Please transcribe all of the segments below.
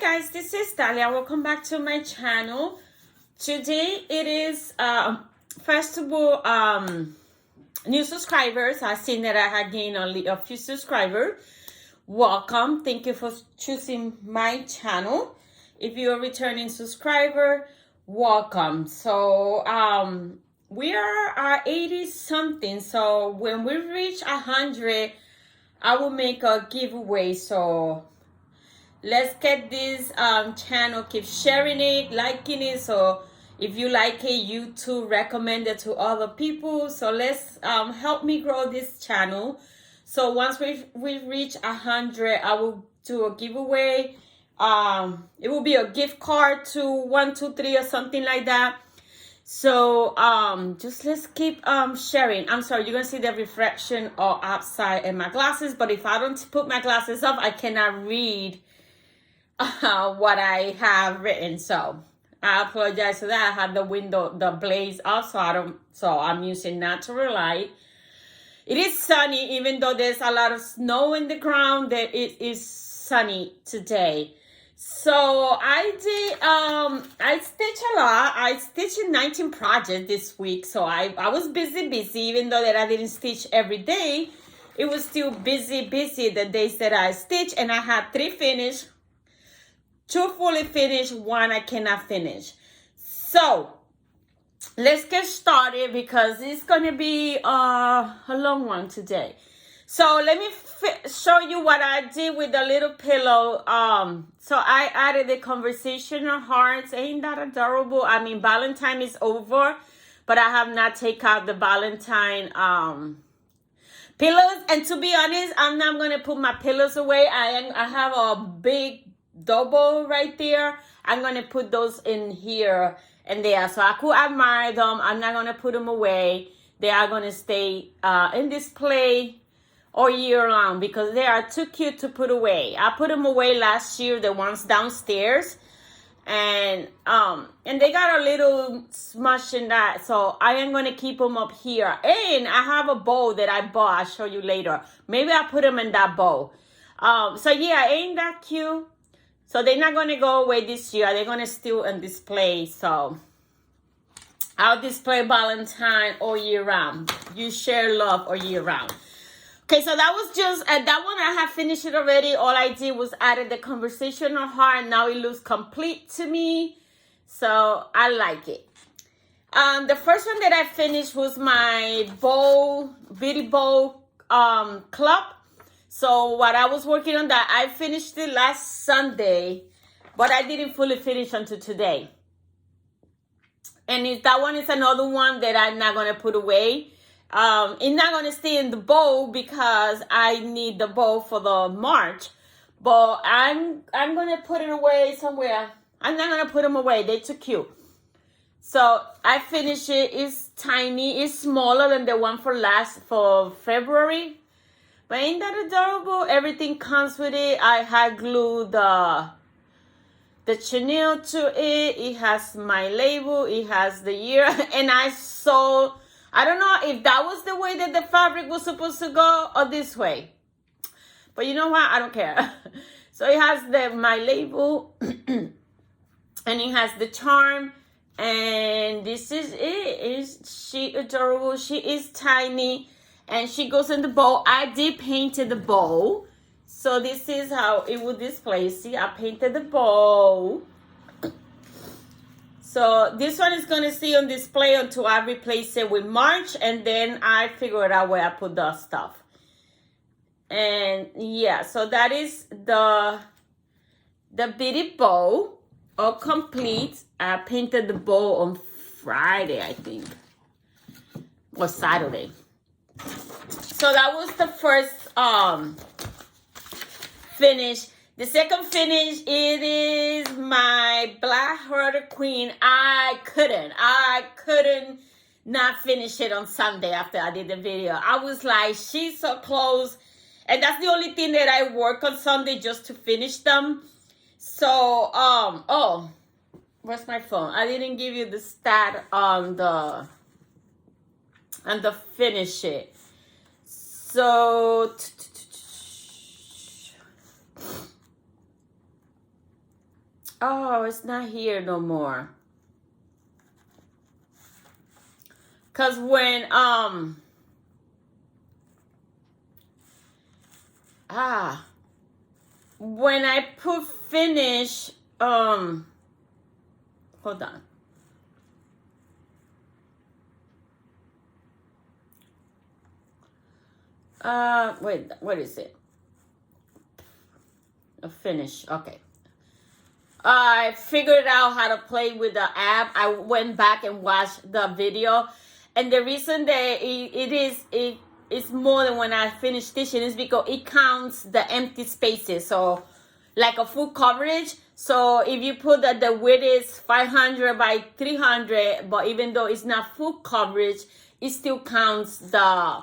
guys, this is Dalia. Welcome back to my channel. Today it is first of all new subscribers. I've seen that I had gained only a few subscribers. Welcome. Thank you for choosing my channel. If you're a returning subscriber, welcome. So we are 80 something. So when we reach 100, I will make a giveaway. So let's get this channel, keep sharing it, liking it. So if you like it, you too recommend it to other people. So let's help me grow this channel. So once we reach 100, I will do a giveaway. It will be a gift card to 123 or something like that. So just let's keep sharing. I'm sorry, you're gonna see the reflection outside in my glasses, but if I don't put my glasses up, I cannot read what I have written. So I apologize for that. I have the window, the blaze off, so I'm using natural light. It is sunny, even though there's a lot of snow in the ground, that it is sunny today. So I stitched a lot. I stitched 19 projects this week. So I was busy, even though that I didn't stitch every day. It was still busy the days that I stitched, and I had 3 finished, 2 fully finished, 1 I cannot finish. So let's get started because it's gonna be a long one today. So let me show you what I did with the little pillow. So I added the conversational hearts. Ain't that adorable? I mean, Valentine is over, but I have not taken out the Valentine pillows. And to be honest, I'm not gonna put my pillows away. I have a big double right there. I'm gonna put those in here and there, so I could admire them. I'm not gonna put them away. They are gonna stay in display all year long because they are too cute to put away. I put them away last year, the ones downstairs, and they got a little smush in that, so I am gonna keep them up here. And I have a bowl that I bought. I'll show you later. Maybe I'll put them in that bowl. So yeah, ain't that cute? So they're not gonna go away this year. They're gonna still on display. So I'll display Valentine all year round. You share love all year round. Okay, so that was just, that one I have finished it already. All I did was added the conversational heart. Now it looks complete to me. So I like it. The first one that I finished was my bow, bitty bow club. So what I was working on that, I finished it last Sunday, but I didn't fully finish until today. And that one is another one that I'm not going to put away. It's not going to stay in the bowl because I need the bowl for the March. But I'm going to put it away somewhere. I'm not going to put them away. They're too cute. So I finished it. It's tiny. It's smaller than the one for February. But ain't that adorable? Everything comes with it. I had glued the chenille to it. It has my label. It has the year. And I don't know if that was the way that the fabric was supposed to go or this way. But you know what? I don't care. So it has my label. And it has the charm. And this is it. Is she adorable? She is tiny. And she goes in the bowl. I did paint the bowl. So this is how it would display. See, I painted the bowl. So this one is going to stay on display until I replace it with March. And then I figure out where I put the stuff. And yeah, so that is the bitty bow. All complete. I painted the bow on Friday, I think. Or Saturday. So that was the first finish. The second finish, it is my Black Herder Queen. I couldn't not finish it on Sunday after I did the video. I was like, she's so close. And that's the only thing that I work on Sunday, just to finish them. So, oh, where's my phone? I didn't give you the stat on the finish it. So Oh, it's not here no more. Cause when when I put finish, hold on. Wait, what is it? A finish, okay. I figured out how to play with the app. I went back and watched the video, and the reason that it's more than when I finish stitching is because it counts the empty spaces. So like a full coverage. So if you put that the width is 500 by 300, but even though it's not full coverage, it still counts the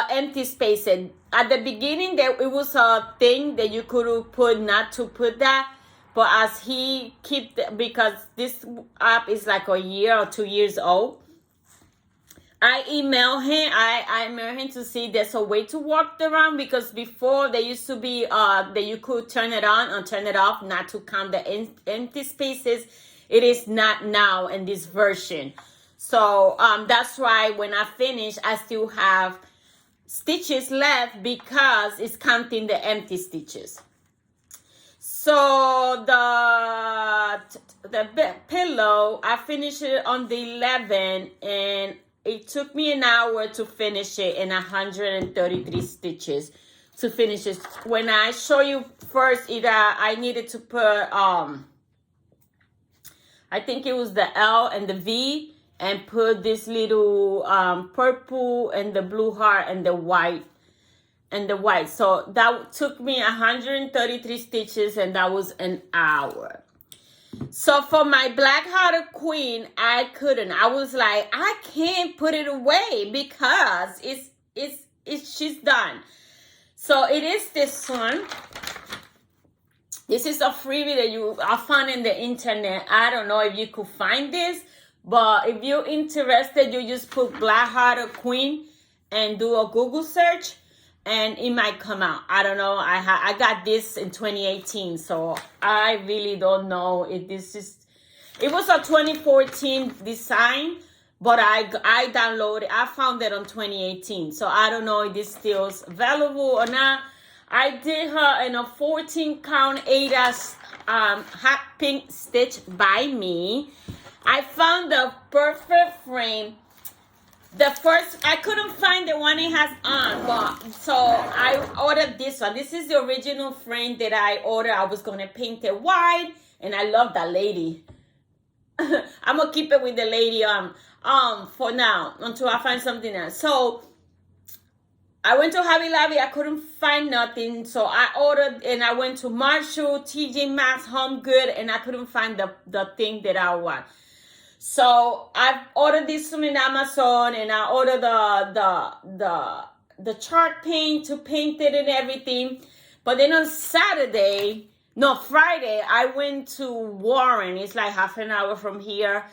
empty spaces. At the beginning, there it was a thing that you could put not to put that, but as he because this app is like a year or 2 years old, I emailed him. I emailed him to see there's a way to work around, because before there used to be that you could turn it on or turn it off not to count the empty spaces. It is not now in this version. So that's why when I finish, I still have stitches left because it's counting the empty stitches. So the pillow, I finished it on the 11th, and it took me an hour to finish it and 133 stitches to finish it. When I show you first, I needed to put I think it was the L and the V, and put this little purple and the blue heart and the white. So that took me 133 stitches, and that was an hour. So for my black-hearted queen, I couldn't. I was like, I can't put it away because she's done. So it is this one. This is a freebie that I found in the internet. I don't know if you could find this, but if you're interested, you just put black-hearted queen and do a Google search, and it might come out. I don't know. I got this in 2018, so I really don't know if this is. It was a 2014 design, but I downloaded. I found it on 2018, so I don't know if this still is available or not. I did her in a 14 count Ada's hot pink stitch by me. I found the perfect frame. The first, I couldn't find the one it has on, but so I ordered this one. This is the original frame that I ordered. I was going to paint it white, and I love that lady. I'm going to keep it with the lady for now until I find something else. So I went to Hobby Lobby. I couldn't find nothing. So I ordered, and I went to Marshall, TJ Maxx, Home Good, and I couldn't find the thing that I want. So I ordered this from Amazon, and I ordered the chart paint to paint it and everything. But then on Friday, I went to Warren. It's like half an hour from here,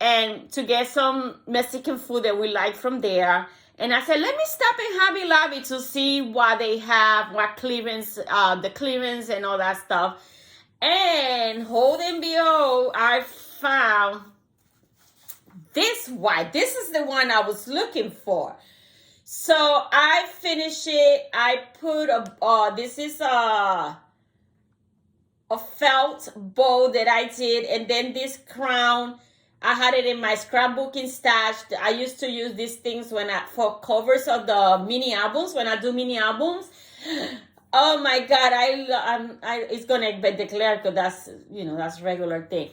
and to get some Mexican food that we like from there. And I said, let me stop in Hobby Lobby to see what they have, what clearance, the clearance and all that stuff. And hold and behold, I found this white. This is the one I was looking for. So I finished it. I put this is a felt bow that I did, and then this crown, I had it in my scrapbooking stash. I used to use these things for covers of the mini albums, when I do mini albums. Oh my God, it's gonna be declared, because that's regular thing.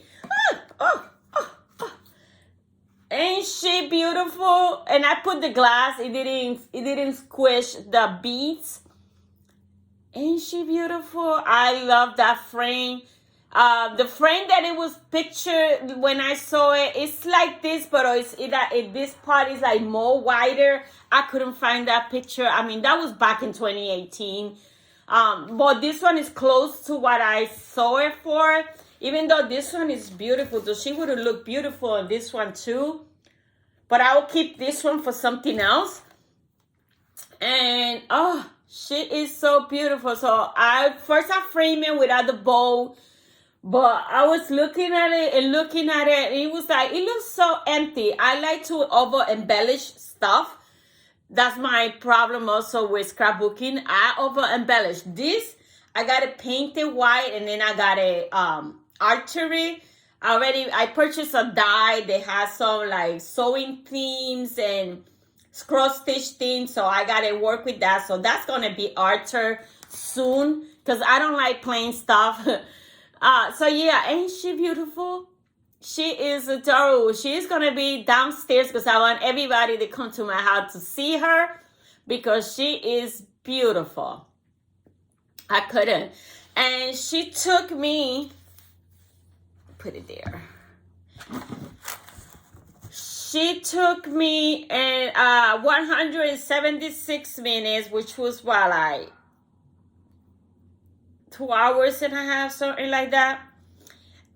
Ain't she beautiful? And I put the glass. It didn't squish the beads. Ain't she beautiful? I love that frame. The frame that it was pictured when I saw it, it's like this, but this part is like more wider. I couldn't find that picture. I mean, that was back in 2018. But this one is close to what I saw it for. Even though this one is beautiful, so she would have looked beautiful on this one too. But I will keep this one for something else. And She is so beautiful. So I framed it without the bow, but I was looking at it and looking at it, and it was like, it looks so empty. I like to over embellish stuff. That's my problem also with scrapbooking. I over embellish this. I got it painted white, and then I got a archery. I purchased a die that has some like sewing themes and cross stitch themes, so I gotta work with that. So that's gonna be Archer soon, because I don't like plain stuff. So yeah, ain't she beautiful? She is adorable. She's gonna be downstairs because I want everybody to come to my house to see her, because she is beautiful. I couldn't. And she took me, put it there. She took me in 176 minutes, which was what, like 2 hours and a half, something like that.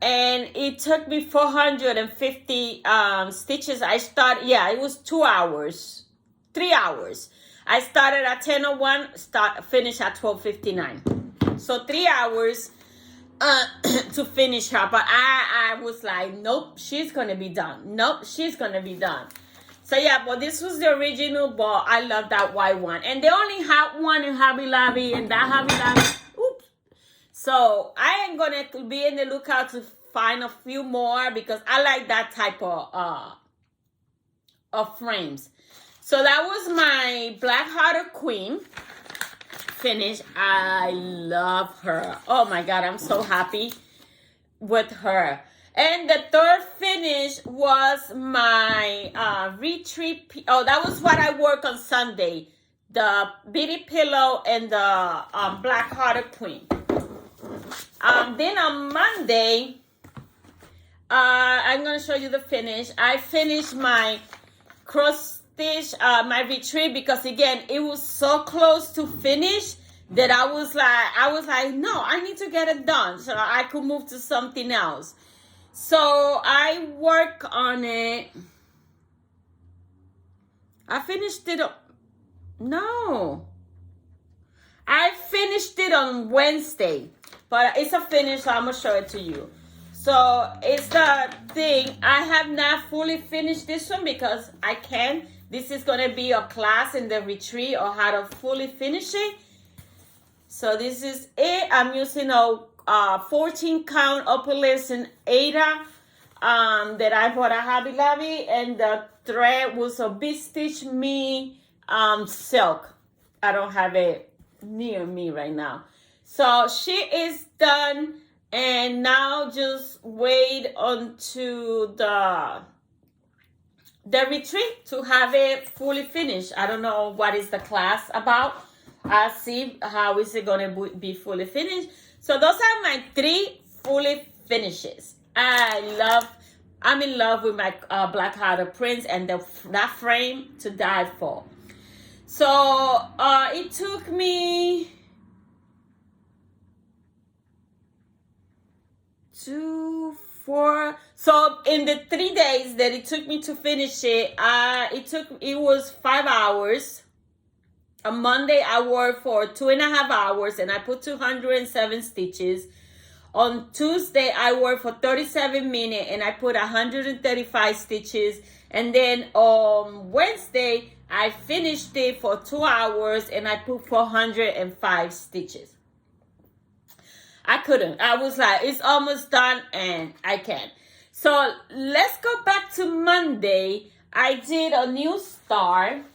And it took me 450 stitches. It was 2 hours, 3 hours. I started at 10:01, finished at 12:59. So 3 hours to finish her. But I was like, nope, she's going to be done. Nope, she's going to be done. So yeah, but this was the original, but I love that white one. And they only had one in Hobby Lobby, and that Hobby Lobby, oops. So I am going to be in the lookout to find a few more, because I like that type of frames. So that was my Black Hearted Queen finish. I love her. Oh my God, I'm so happy with her. And the third finish was my retreat. Oh, that was what I work on Sunday. The Bitty Pillow and the Black Hearted Queen. Then on Monday, I'm going to show you the finish. I finished my cross stitch, my retreat, because again, it was so close to finish that I was like, no, I need to get it done so I could move to something else. So I work on it. I finished it. I finished it on Wednesday, but it's a finish, so I'm going to show it to you. So it's the thing. I have not fully finished this one because I can't. This is going to be a class in the retreat on how to fully finish it. So this is it. I'm using a 14 count upper listen Ada that I bought at Hobby Lobby, and the thread was a Big Stitch Me silk. I don't have it near me right now. So she is done, and now just wait until the retreat to have it fully finished. I don't know what is the class about. I'll see how is it going to be fully finished. So those are my 3 fully finishes. I'm in love with my Black Hearted Prince and that frame to die for. So it took me 2, 4. So in the 3 days that it took me to finish it, it was 5 hours. On Monday, I worked for 2.5 hours, and I put 207 stitches. On Tuesday, I worked for 37 minutes, and I put 135 stitches. And then on Wednesday, I finished it for 2 hours, and I put 405 stitches. I couldn't. I was like, it's almost done, and I can't. So let's go back to Monday. I did a new start.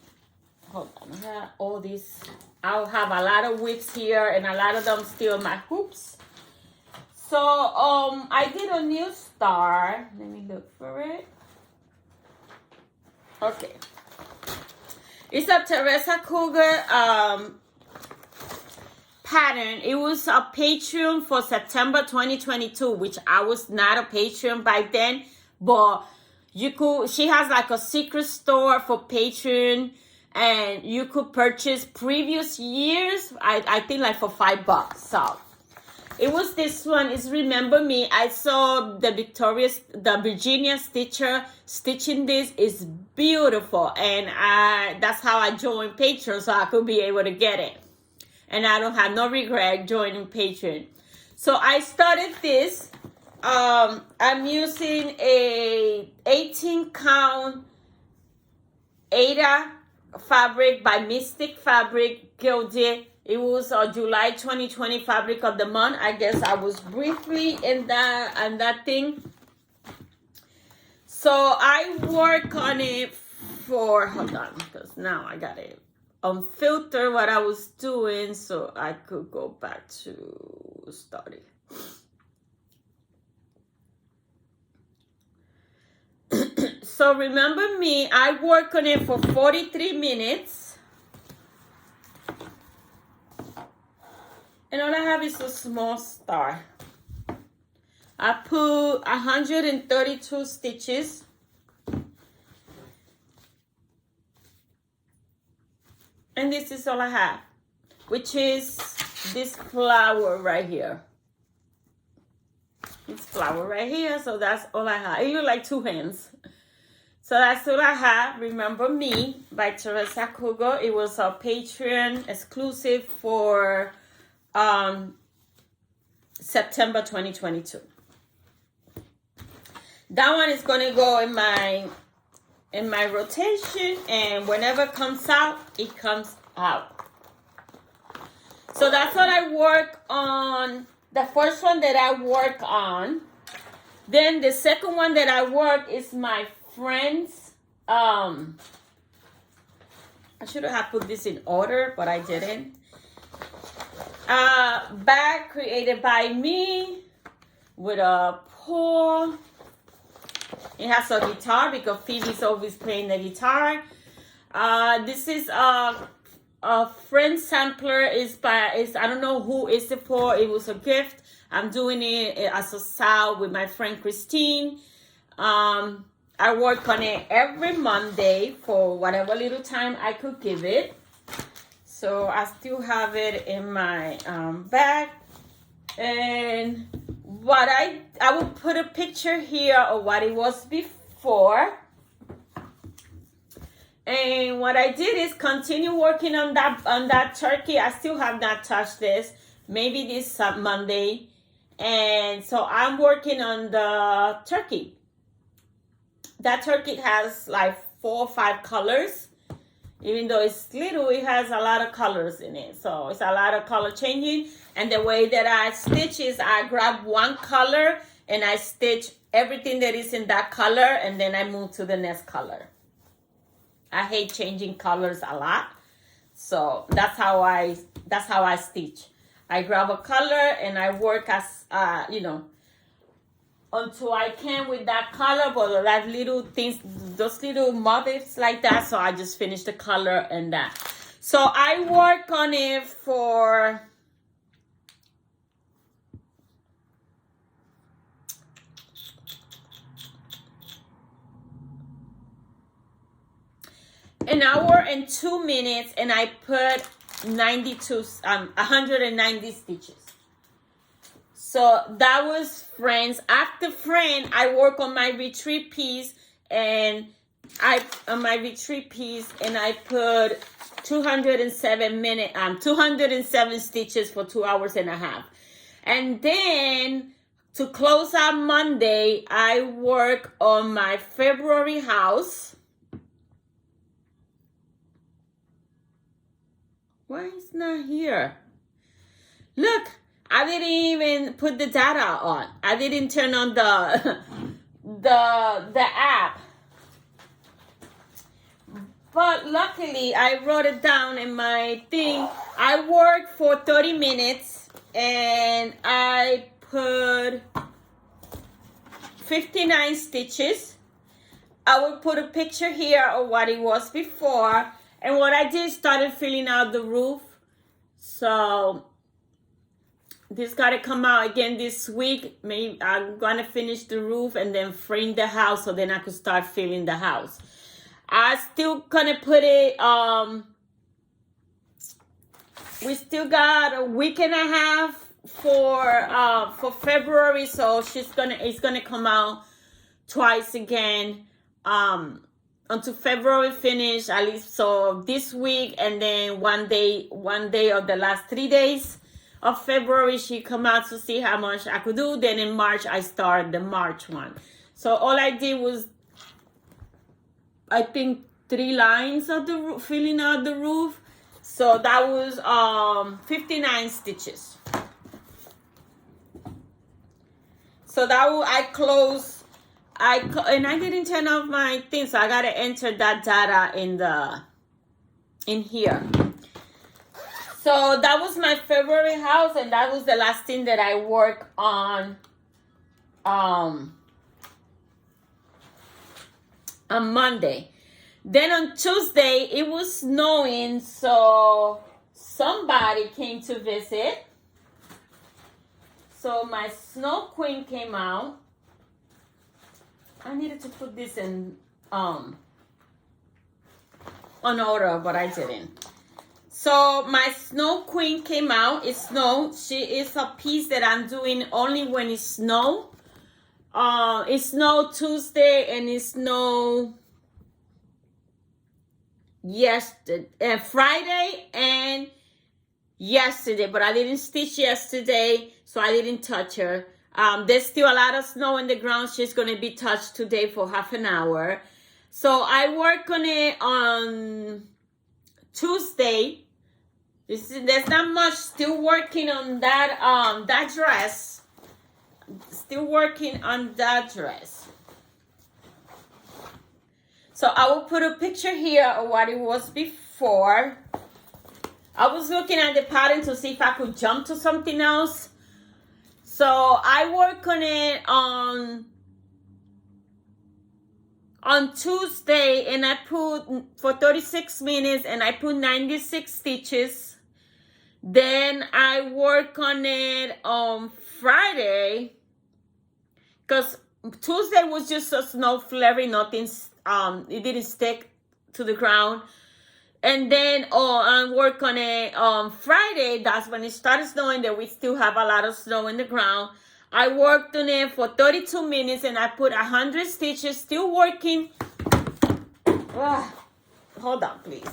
Hold on, I have all these. I'll have a lot of whips here, and a lot of them still my hoops. So I did a new star. Let me look for it. Okay, it's a Teresa Cougar pattern. It was a Patreon for September 2022, which I was not a Patreon by then, but you could. She has like a secret store for Patreon. And you could purchase previous years, I think like for $5. So it was this one. Is Remember Me. I saw the Virginia Stitcher stitching this. Is beautiful. And that's how I joined Patreon, so I could be able to get it. and I don't have no regret joining Patreon. So I started this. I'm using a 18 count Ada fabric by Mystic Fabric Gilded. It was July 2020 fabric of the month. I guess I was briefly in that thing. So I work on it for, hold on, because now I got to unfilter what I was doing so I could go back to starting. So remember me, I work on it for 43 minutes. And all I have is a small star. I put 132 stitches. And this is all I have, which is this flower right here. This flower right here, so that's all I have. It looks like two hands. So that's all I have. Remember Me by Teresa Kugo. It was a Patreon exclusive for September 2022. That one is gonna go in my rotation, and whenever it comes out, it comes out. So that's what I work on. The first one that I work on. Then the second one that I work is my friend's. I should have put this in order, but I didn't. Bag created by me with a paw. It has a guitar because Phoebe's always playing the guitar. This is a friend sampler. I don't know who is it for. It was a gift. I'm doing it as a sale with my friend Christine. I work on it every Monday for whatever little time I could give it. So I still have it in my bag. And what I will put a picture here of what it was before. And what I did is continue working on that turkey. I still have not touched this. Maybe this Monday. And so I'm working on the turkey. That turkey has like 4 or 5 colors. Even though it's little, it has a lot of colors in it. So it's a lot of color changing. And the way that I stitch is I grab one color and I stitch everything that is in that color, and then I move to the next color. I hate changing colors a lot. So that's how I stitch. I grab a color and I work as until I can with that color, but that little things, those little motifs like that, so I just finish the color and that. So I work on it for an hour and 2 minutes, and I put 190 stitches. So that was friends. After friend, I work on my retreat piece, and I put 207 stitches for 2 hours and a half. And then to close out Monday, I work on my February house. Why is not here? Look, I didn't even put the data on. I didn't turn on the app. But luckily, I wrote it down in my thing. I worked for 30 minutes and I put 59 stitches. I will put a picture here of what it was before. And what I did, started filling out the roof. So this got to come out again this week. Maybe I'm going to finish the roof and then frame the house, so then I could start filling the house. I still going to put it, we still got a week and a half for February. So it's going to come out twice again. until February finish, at least. So this week, and then one day of the last 3 days of February, she come out to see how much I could do. Then in March, I start the March one. So all I did was, I think, 3 lines of the roof, filling out the roof. So that was 59 stitches. So that was, I closed, and I didn't turn off my thing, so I gotta enter that data in here. So that was my February house, and that was the last thing that I worked on Monday. Then on Tuesday, it was snowing, so somebody came to visit. So my snow queen came out. I needed to put this in on order, but I didn't. So my snow queen came out. It snowed. She is a piece that I'm doing only when it snow. It snowed Tuesday, and it snowed yesterday, Friday and yesterday, but I didn't stitch yesterday, so I didn't touch her. There's still a lot of snow in the ground. She's going to be touched today for half an hour. So I work on it on Tuesday. There's not much. Still working on that dress. Still working on that dress. So I will put a picture here of what it was before. I was looking at the pattern to see if I could jump to something else. So I work on it on Tuesday, and I put for 36 minutes, and I put 96 stitches. Then I work on it on Friday, because Tuesday was just a snow flurry, nothing, it didn't stick to the ground. And then I work on it on Friday. That's when it started snowing. That we still have a lot of snow in the ground. I worked on it for 32 minutes, and I put 100 stitches. Still working. Hold on, please.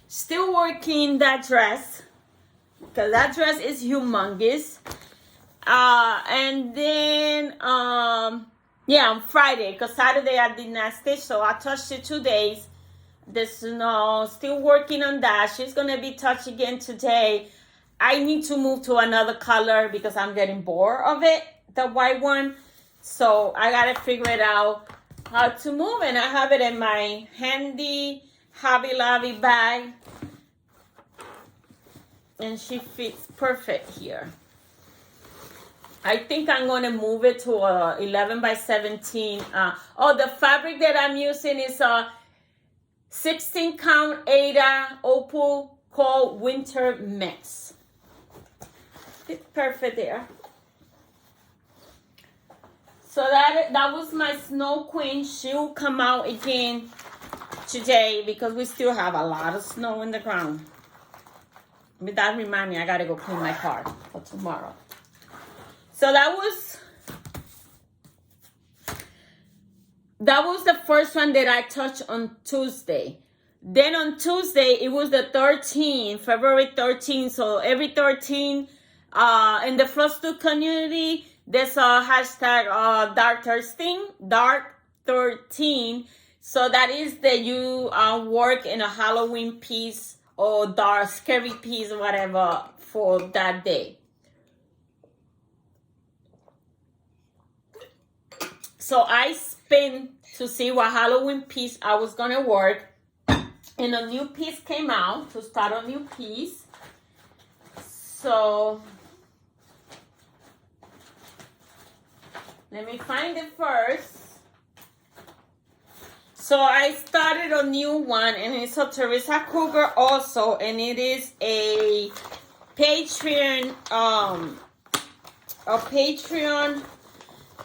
Still working that dress, because that dress is humongous. And then yeah, on Friday, because Saturday I did not stitch, so I touched it 2 days. The snow, still working on that. She's going to be touched again today. I need to move to another color because I'm getting bored of it, the white one. So I got to figure it out how to move, and I have it in my handy Hobby Lobby bag. And she fits perfect here. I think I'm going to move it to a 11 by 17. The fabric that I'm using is a 16 count Aida Opal called Winter Mix. It's perfect there. So that was my Snow Queen. She'll come out again today because we still have a lot of snow in the ground. But that reminds me, I got to go clean my car for tomorrow. So that was the first one that I touched on Tuesday. Then on Tuesday, it was the 13th, February 13th. So every 13, in the Flosstube community, there's a hashtag Dark 13. So that is that you work in a Halloween piece or dark scary piece or whatever for that day. So I spin to see what Halloween piece I was gonna work, and a new piece came out to start a new piece. So let me find it first. So I started a new one, and it's a Teresa Kruger also, and it is a Patreon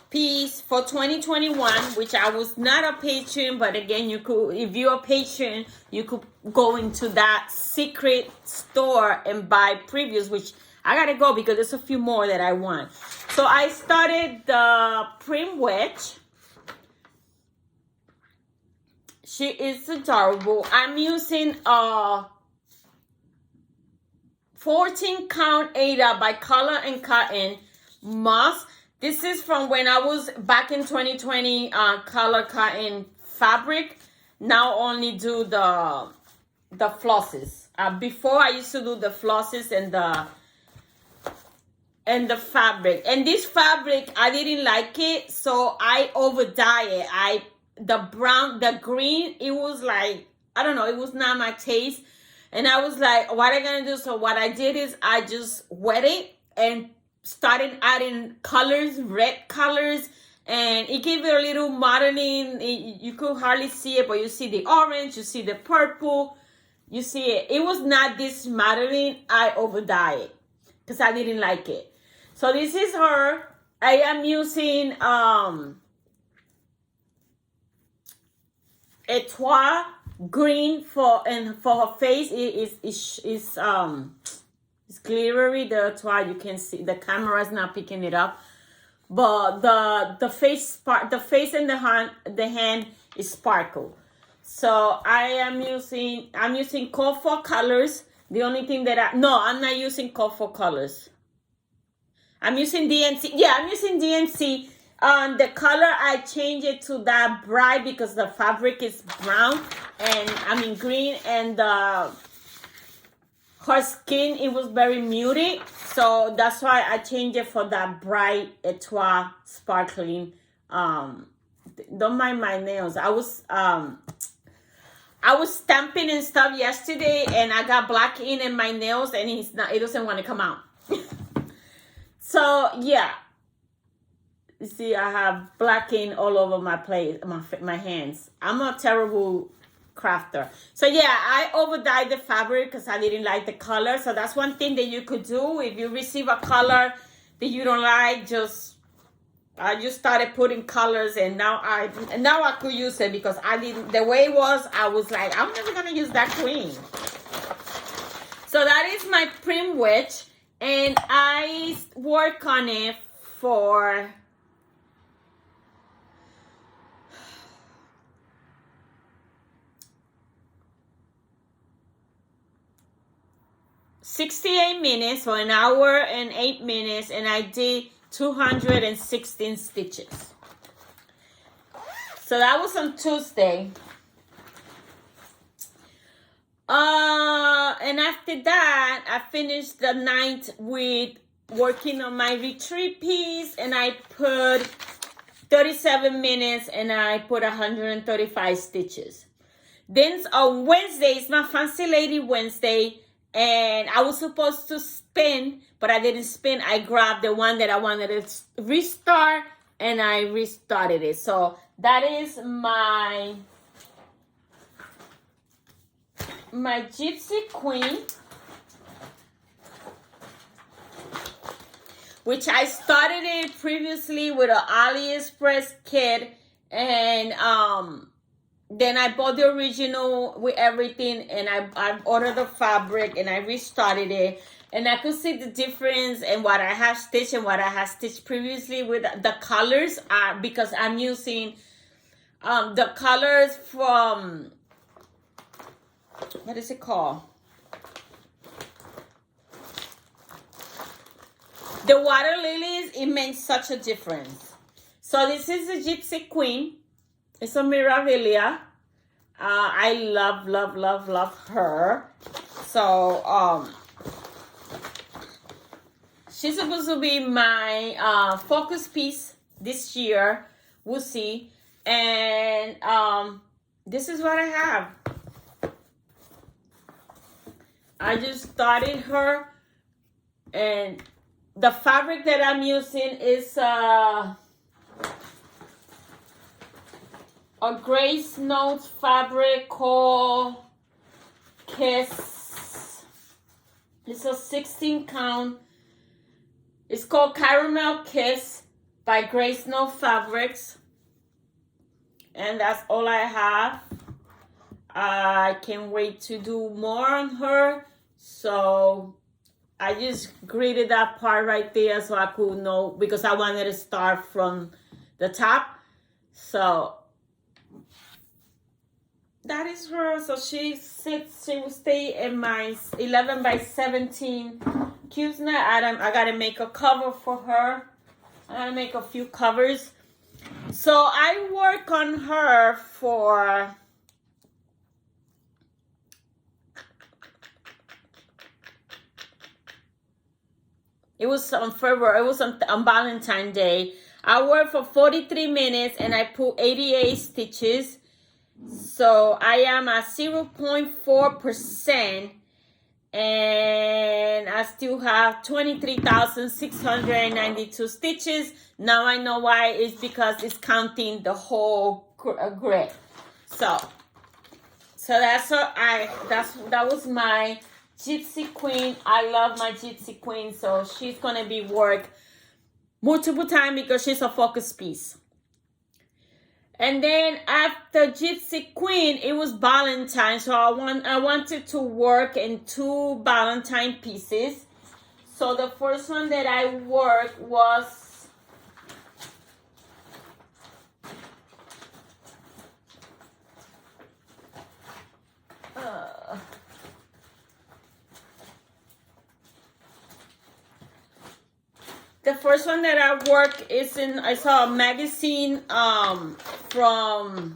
piece for 2021, which I was not a patron, but again, you could, if you're a patron, you could go into that secret store and buy previews, which I gotta go because there's a few more that I want. So I started the Prim Wedge. She is adorable. I'm using 14 count Ada by Color and Cotton Moss. This is from when I was back in 2020 Color Cotton fabric. Now only do the flosses. Before I used to do the flosses and the fabric. And this fabric, I didn't like it, so I over dye it. The green, it was like, I don't know, it was not my taste. And I was like, what am I gonna do? So what I did is I just wet it and started adding colors, red colors, and it gave it a little modeling. You could hardly see it, but you see the orange, you see the purple, you see it. It was not this modeling. I over dye it because I didn't like it. So this is her. I am using Etoile green for her face. It's glittery. The Etoile, you can see the camera is not picking it up, but the face and the hand is sparkle. So I'm using Cold for colors. The only thing that I'm not using Cold for colors. I'm using DNC. Yeah, I'm using DNC. The color, I change it to that bright because the fabric is brown and green, and her skin, it was very muted, so that's why I changed it for that bright Etoile sparkling. Don't mind my nails. I was stamping and stuff yesterday, and I got black ink in my nails, and it doesn't want to come out. So yeah. You see, I have black ink all over my plate, my hands. I'm a terrible crafter. So yeah, I over dyed the fabric because I didn't like the color. So that's one thing that you could do if you receive a color that you don't like. I just started putting colors, and now I could use it because I didn't. The way it was, I was like, I'm never gonna use that queen. So that is my prim wedge, and I work on it for 68 minutes, or an hour and 8 minutes, and I did 216 stitches. So that was on Tuesday. And after that, I finished the night with working on my retreat piece, and I put 37 minutes and I put 135 stitches. Then on Wednesday, it's my Fancy Lady Wednesday, and I was supposed to spin, but I didn't spin. I grabbed the one that I wanted to restart, and I restarted it. So that is my Gypsy Queen, which I started it previously with an AliExpress kit, and then I bought the original with everything, and I ordered the fabric, and I restarted it, and I could see the difference in what I have stitched and what I have stitched previously with the colors, because I'm using the colors from, what is it called? The water lilies. It makes such a difference. So this is the Gypsy Queen. It's a Mirabilia. I love, love, love, love her. So she's supposed to be my focus piece this year. We'll see. And this is what I have. I just started her, and the fabric that I'm using is a Grace Notes fabric called Kiss. It's a 16 count. It's called Caramel Kiss by Grace Note Fabrics. And that's all I have. I can't wait to do more on her. So I just gridded that part right there so I could know, because I wanted to start from the top. So that is her. So she will stay in my 11 by 17 cubes net. I gotta make a cover for her. I gotta make a few covers. So I work on her for it was on February, it was on Valentine's Day. I worked for 43 minutes and I put 88 stitches. So I am at 0.4%, and I still have 23,692 stitches. Now I know why. It's because it's counting the whole grid. So that was my Gypsy Queen. I love my Gypsy Queen. So she's gonna be worked multiple times because she's a focus piece. And then after Gypsy Queen, it was Valentine. So I wanted to work in 2 Valentine pieces. So the first one that I worked was the first one that I work is in, I saw a magazine from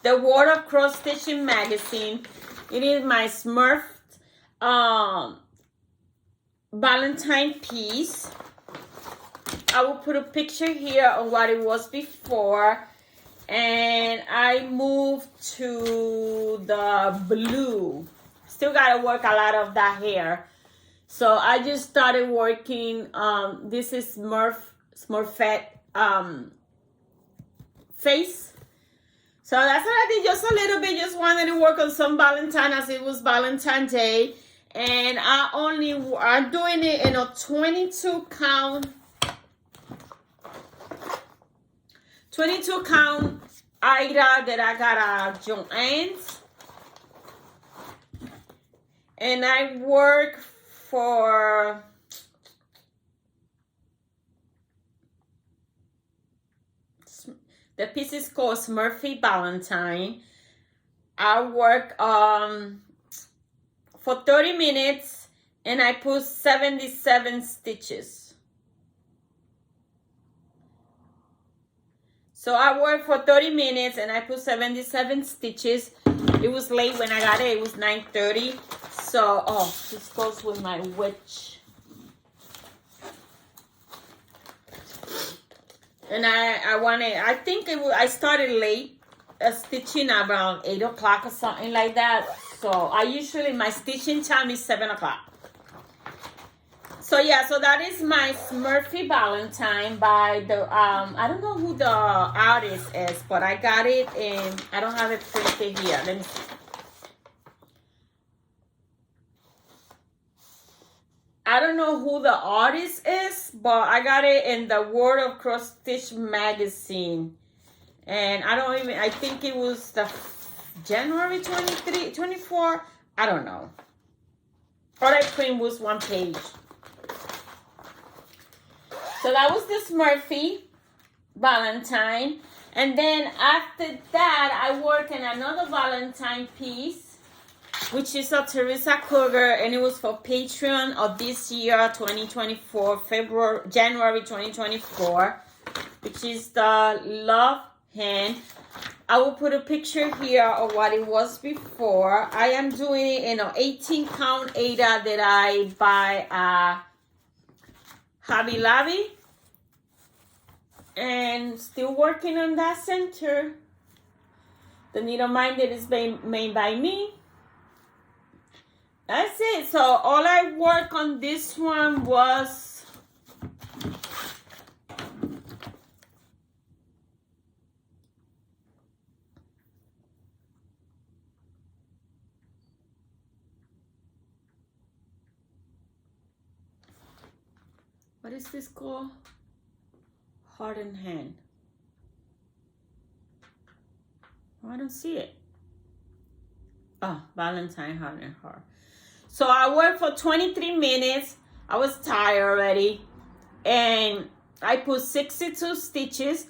the World of Cross Stitching magazine. It is my Smurf Valentine piece. I will put a picture here of what it was before. And I moved to the blue. Still gotta work a lot of that hair. So I just started working, this is Smurfette face. So that's what I did, just a little bit, just wanted to work on some Valentine as it was Valentine's Day. And I'm doing it in a 22 count Aida that I got at Joann's. And I work for the piece is called Smurfy Valentine. I work for 30 minutes and I put 77 stitches. So I worked for 30 minutes and I put 77 stitches. It was late when I got it. It was 9:30. So, this goes with my witch. And I started late, stitching around 8 o'clock or something like that. So my stitching time is 7 o'clock. So yeah, so that is my Smurfy Valentine by the, I don't know who the artist is, but I got it in, I don't have it printed here. Let me see. I don't know who the artist is, but I got it in the World of Cross Stitch magazine. And I think it was the January 23, 24, I don't know. All I print was 1 page. So that was the Smurfy Valentine. And then after that, I worked in another Valentine piece, which is a Teresa Kruger, and it was for Patreon of this year, 2024, January 2024, which is the Love Hand. I will put a picture here of what it was before. I am doing it in an 18 count Aida that I buy at Hobby Lobby. And still working on that center. The needle minded is made by me. That's it. So all I work on this one was what is this called? Heart and Hand. Oh, I don't see it. Oh, Valentine Heart and Heart. So I worked for 23 minutes. I was tired already. And I put 62 stitches.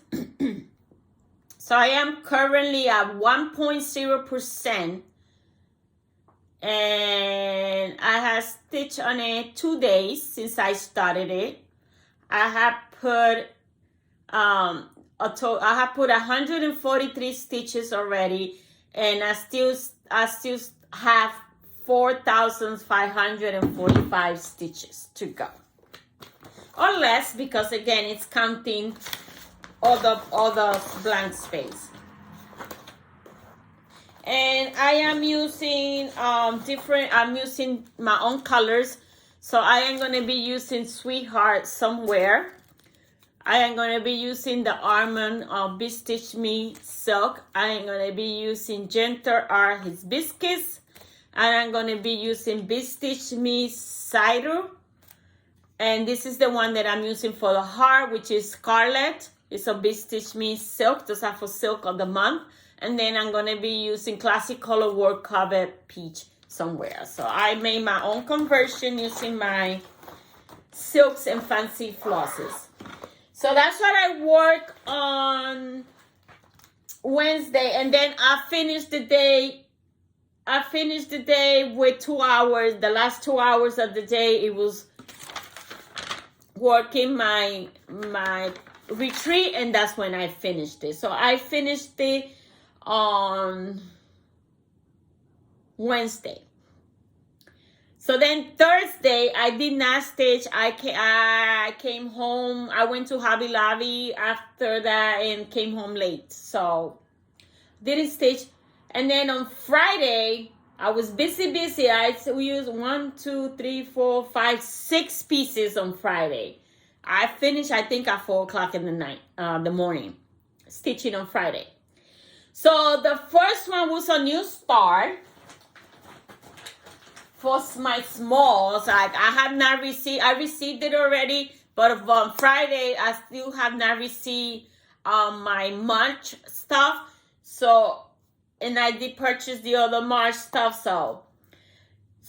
So I am currently at 1.0%. And I have stitched on it 2 days since I started it. I have put I have put 143 stitches already, and I still have 4,545 stitches to go, or less, because again it's counting all the blank space. And I am using I'm using my own colors. So I am going to be using Sweetheart Somewhere. I am going to be using the Almond Be Stitch Me Silk. I am going to be using Gentle Are His Biscuits. And I'm going to be using Be Stitch Me Cider. And this is the one that I'm using for the heart, which is Scarlet. It's a Be Stitch Me Silk. Those are for Silk of the Month. And then I'm going to be using Classic Color Work Covered Peach Somewhere. So I made my own conversion using my silks and fancy flosses. So that's what I work on Wednesday. And then I finished the day with 2 hours. The last 2 hours of the day, it was working my retreat, and that's when I finished it. So I finished it on Wednesday. So then Thursday, I did not stitch. I came home. I went to Hobby Lobby after that and came home late. So didn't stitch. And then on Friday, I was busy. I used 1, 2, 3, 4, 5, 6 pieces on Friday. I finished, I think, at 4 o'clock in the morning, stitching on Friday. So the first one was a new start for my smalls. I have not received. I received it already, but on Friday I still have not received my March stuff. So, and I did purchase the other March stuff. So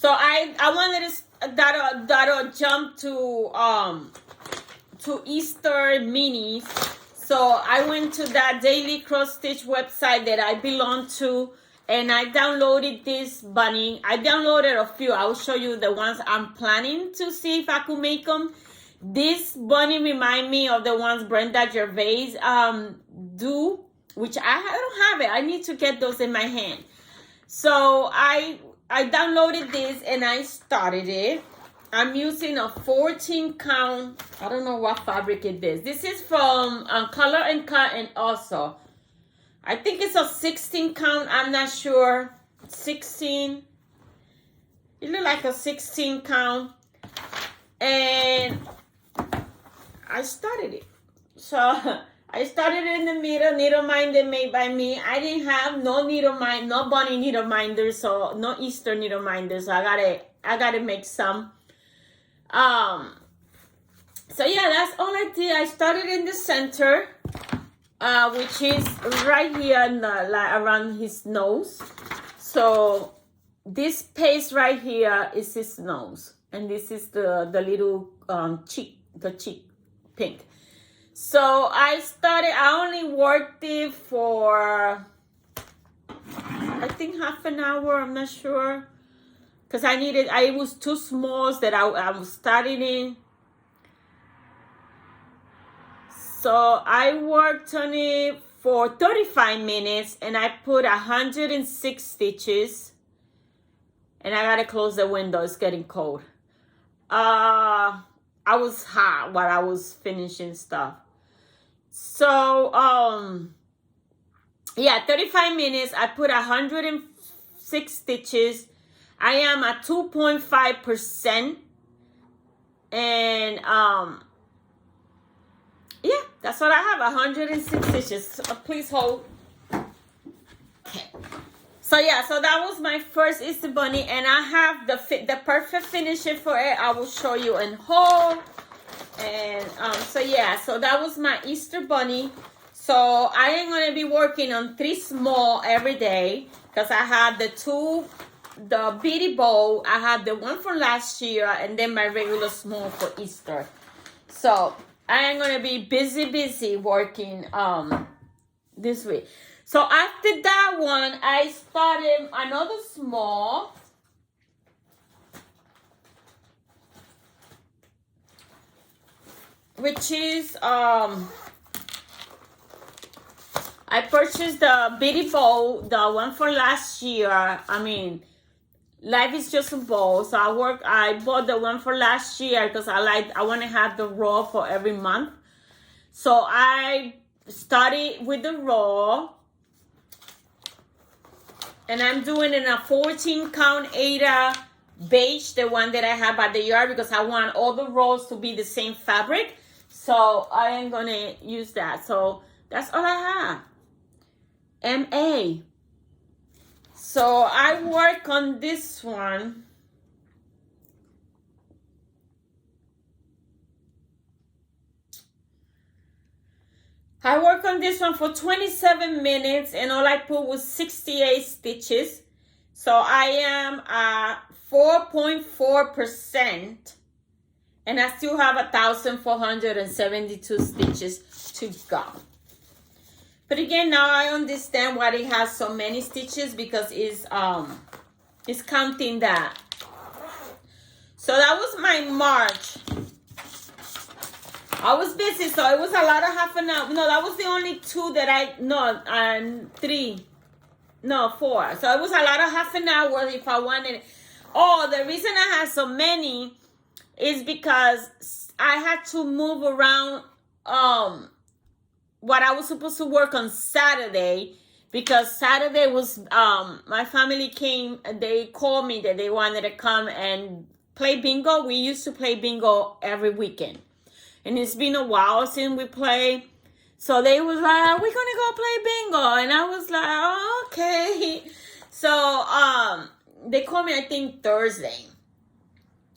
I wanted to that'll jump to Easter minis. So I went to that Daily Cross Stitch website that I belong to, and I downloaded this bunny. I downloaded a few. I will show you the ones I'm planning to see if I could make them. This bunny remind me of the ones Brenda Gervais do, which I don't have it. I need to get those in my hand. So I downloaded this and I started it. I'm using a 14 count. I don't know what fabric it is. This is from Color and Cut, and also I think it's a 16 count. I'm not sure. 16. It look like a 16 count. And I started it. So I started in the middle, needle minder made by me. I didn't have no bunny needle minder, so no Easter needle minder. So I gotta make some. So yeah, that's all I did. I started in the center, which is right here around his nose. So this paste right here is his nose, and this is the little cheek pink. So I only worked it for I think half an hour. I'm not sure. Because it was too small that I was starting in. So I worked on it for 35 minutes and I put 106 stitches. And I gotta close the window, it's getting cold. I was hot while I was finishing stuff. So, yeah, 35 minutes, I put 106 stitches. I am at 2.5%, and yeah, that's what I have, 106 stitches. So please hold. Okay. So yeah, so that was my first Easter bunny, and I have the perfect finishing for it. I will show you in whole. And so yeah, so that was my Easter bunny. So I am gonna be working on 3 small every day because I have the beady bow. I had the one from last year, and then my regular small for Easter. So I am gonna be busy working this week. So after that one, I started another small. Which is, I purchased the Bitty Bowl, the one for last year. I mean, life is just a bowl. So I bought the one for last year because I want to have the raw for every month. So I started with the raw. And I'm doing in a 14 count Ada beige, the one that I have at the yard, because I want all the rolls to be the same fabric. So I am going to use that. So that's all I have. MA. So I work on this one. I work on this one for 27 minutes and all I put was 68 stitches. So I am at 4.4%. And I still have 1,472 stitches to go. But again, now I understand why it has so many stitches, because it's counting that. So that was my March. I was busy, so it was a lot of half an hour. No, that was the only two that four. So it was a lot of half an hour if I wanted. Oh, the reason I had so many is because I had to move around what I was supposed to work on Saturday, because Saturday was my family came, they called me that they wanted to come and play bingo. We used to play bingo every weekend, and it's been a while since we played. So they was like, we're gonna go play bingo, and I was like, oh, okay. So they called me, I think, Thursday.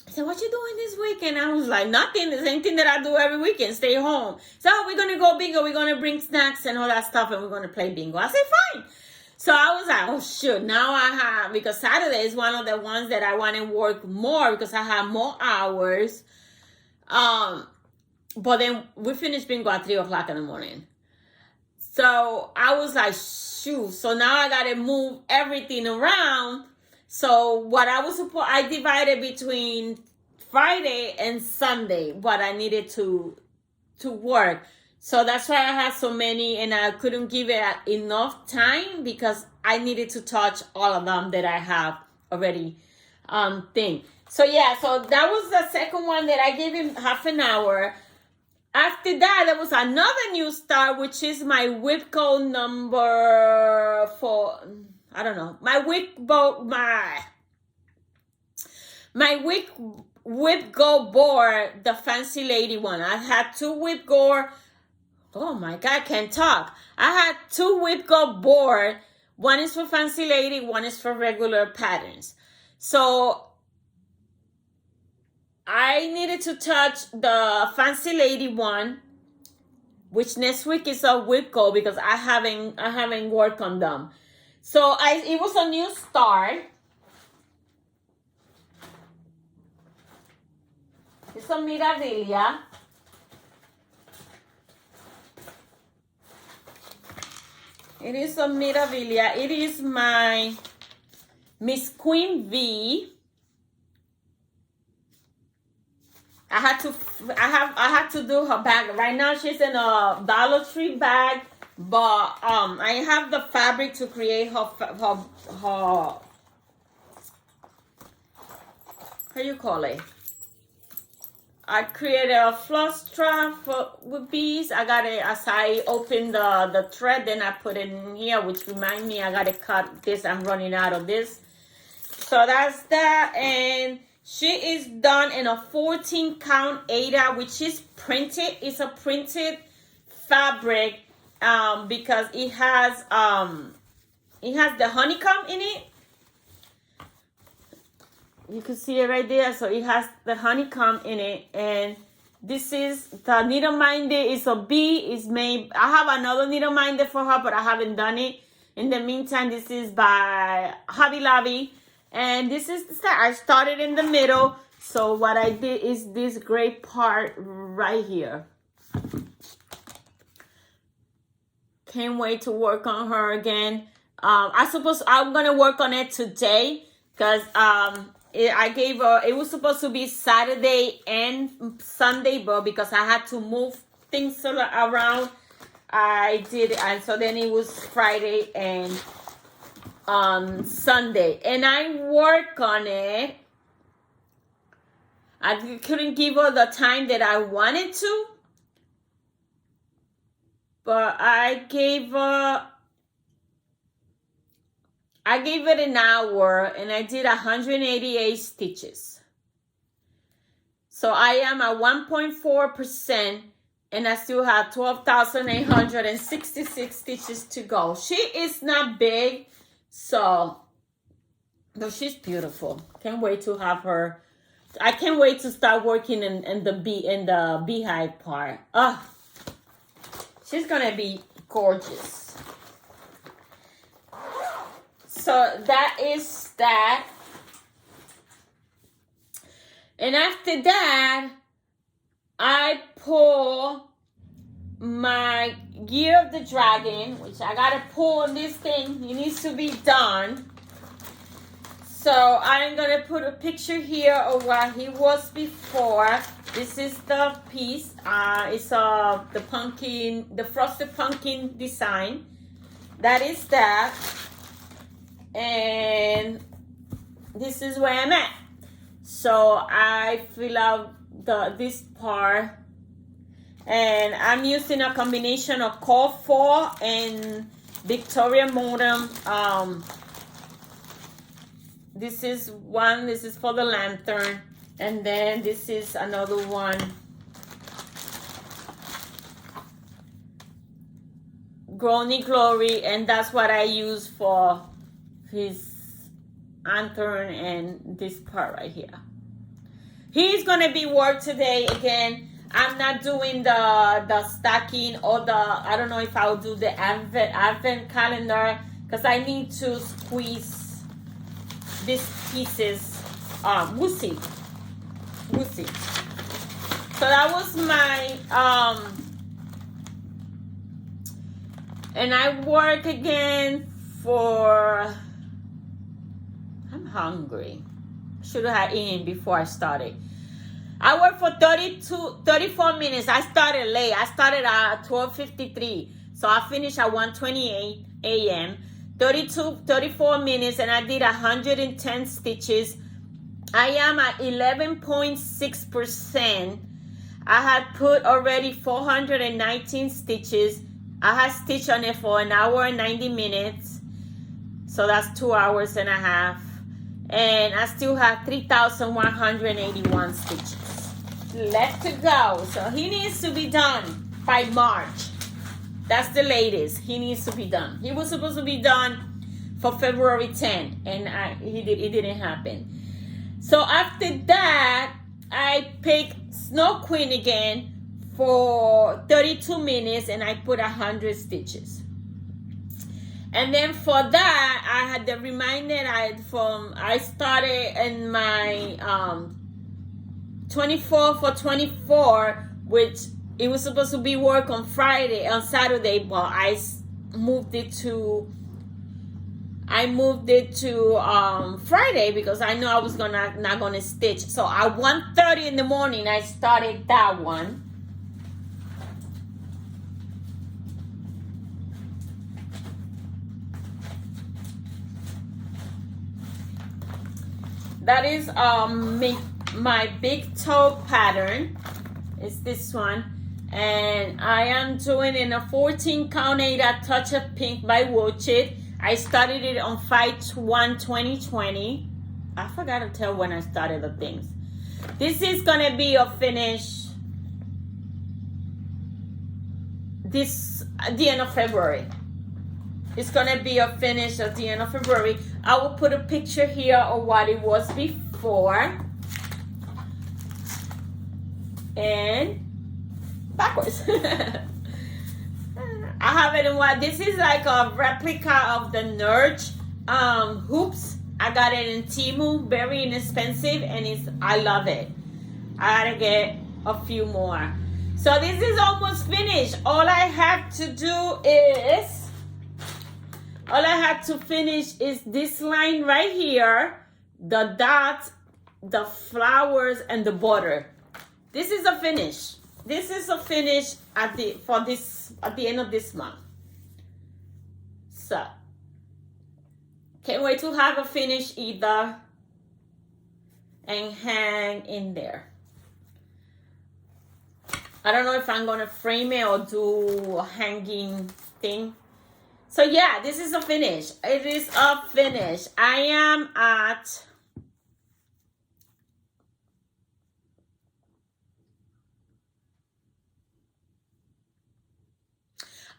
I said, what you doing this weekend? I was like, nothing. The same thing that I do every weekend, stay home. So we're going to go bingo. We're going to bring snacks and all that stuff, and we're going to play bingo. I said, fine. So I was like, oh, shoot. Now I have, because Saturday is one of the ones that I want to work more because I have more hours. But then we finished bingo at 3 o'clock in the morning. So I was like, shoot. So now I got to move everything around. So what I divided between Friday and Sunday, what I needed to work. So that's why I had so many, and I couldn't give it enough time because I needed to touch all of them that I have already thing. So yeah, so that was the second one that I gave him half an hour. After that, there was another new start, which is my Whipco number 4. I don't know. My Whipco board, the fancy lady one. I had 2 Whipco. Oh my God, I can't talk. I had 2 Whipco board. One is for fancy lady, one is for regular patterns. So I needed to touch the fancy lady one, which next week is a Whipco because I haven't worked on them. So it was a new start. It's a Miravilla. It is a Miravilla. It is my Miss Queen V. I had to do her bag. Right now she's in a Dollar Tree bag. But I have the fabric to create her how you call it? I created a floss strap with beads. I got it as I open the thread, then I put it in here, which remind me I gotta cut this. I'm running out of this. So that's that, and she is done in a 14 count Ada, which is printed. It's a printed fabric. Because it has the honeycomb in it. You can see it right there. So it has the honeycomb in it, and this is the needle minder. It's a bee. It's made. I have another needle minder for her, but I haven't done it. In the meantime, this is by Hobby Lobby, and this is the start. I started in the middle. So what I did is this gray part right here. Can't wait to work on her again. I'm gonna work on it today because I gave her. It was supposed to be Saturday and Sunday, but because I had to move things around, I did, and so then it was Friday and Sunday, and I work on it. I couldn't give her the time that I wanted to, but I gave it an hour, and I did 188 stitches. So I am at 1.4%, and I still have 12,866 stitches to go. She is not big, so, but she's beautiful. Can't wait to have her. I can't wait to start working in the beehive part. Oh, she's gonna be gorgeous. So that is that. And after that, I pull my Year of the Dragon, which I gotta pull on this thing. It needs to be done. So I'm gonna put a picture here of what he was before. This is the piece. It's the pumpkin, the frosted pumpkin design. That is that. And this is where I'm at. So I fill out this part, and I'm using a combination of Core 4 and Victoria Modem. This is one. This is for the lantern, and then this is another one. Grony Glory, and that's what I use for his lantern and this part right here. He's gonna be work today again. I'm not doing the stacking or I don't know if I'll do the advent calendar because I need to squeeze these pieces. We'll see. So that was my and I work again for. I'm hungry. Should have eaten before I started. I worked for 34 minutes. I started late. I started at 12:53. So I finished at 1:28 a.m. 34 minutes, and I did 110 stitches. I am at 11.6%. I had put already 419 stitches. I had stitched on it for an hour and 90 minutes. So that's 2 hours and a half. And I still have 3,181 stitches left to go. So he needs to be done by March. That's the latest. He needs to be done. He was supposed to be done for February 10th, and it didn't happen. So after that, I picked Snow Queen again for 32 minutes, and I put 100 stitches. And then for that, I had the reminder I started in my 24 for 24, which it was supposed to be work on Saturday, but I moved it to Friday because I know I was not gonna stitch. So at 1:30 in the morning, I started that one. That is my big toe pattern. It's this one. And I am doing in a 14 count 8 a touch of pink by Wochit. I started it on 5/1/2020. I forgot to tell when I started the things. This is gonna be a finish at the end of February. It's gonna be a finish at the end of February. I will put a picture here of what it was before and backwards. I have it in what this is like a replica of the Nurge hoops. I got it in Temu, very inexpensive, and I love it. I gotta get a few more. So this is almost finished. All I have to finish is this line right here, the dots, the flowers, and the border. This is a finish. This is a finish at the end of this month. So can't wait to have a finish either and hang in there. I don't know if I'm gonna frame it or do a hanging thing. So yeah, this is a finish. It is a finish. I am at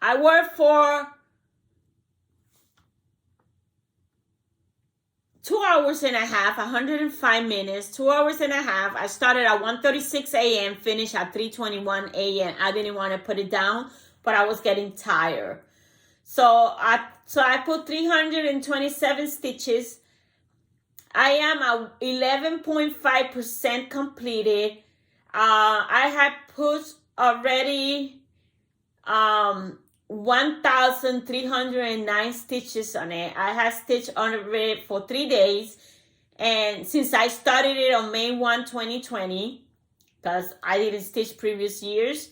I worked for 2 hours and a half, 105 minutes, 2 hours and a half. I started at 1:36 a.m., finished at 3:21 a.m. I didn't want to put it down, but I was getting tired. So I put 327 stitches. I am at 11.5% completed. I had put already 1,309 stitches on it. I had stitched on it for 3 days, and since I started it on May 1, 2020, because I didn't stitch previous years,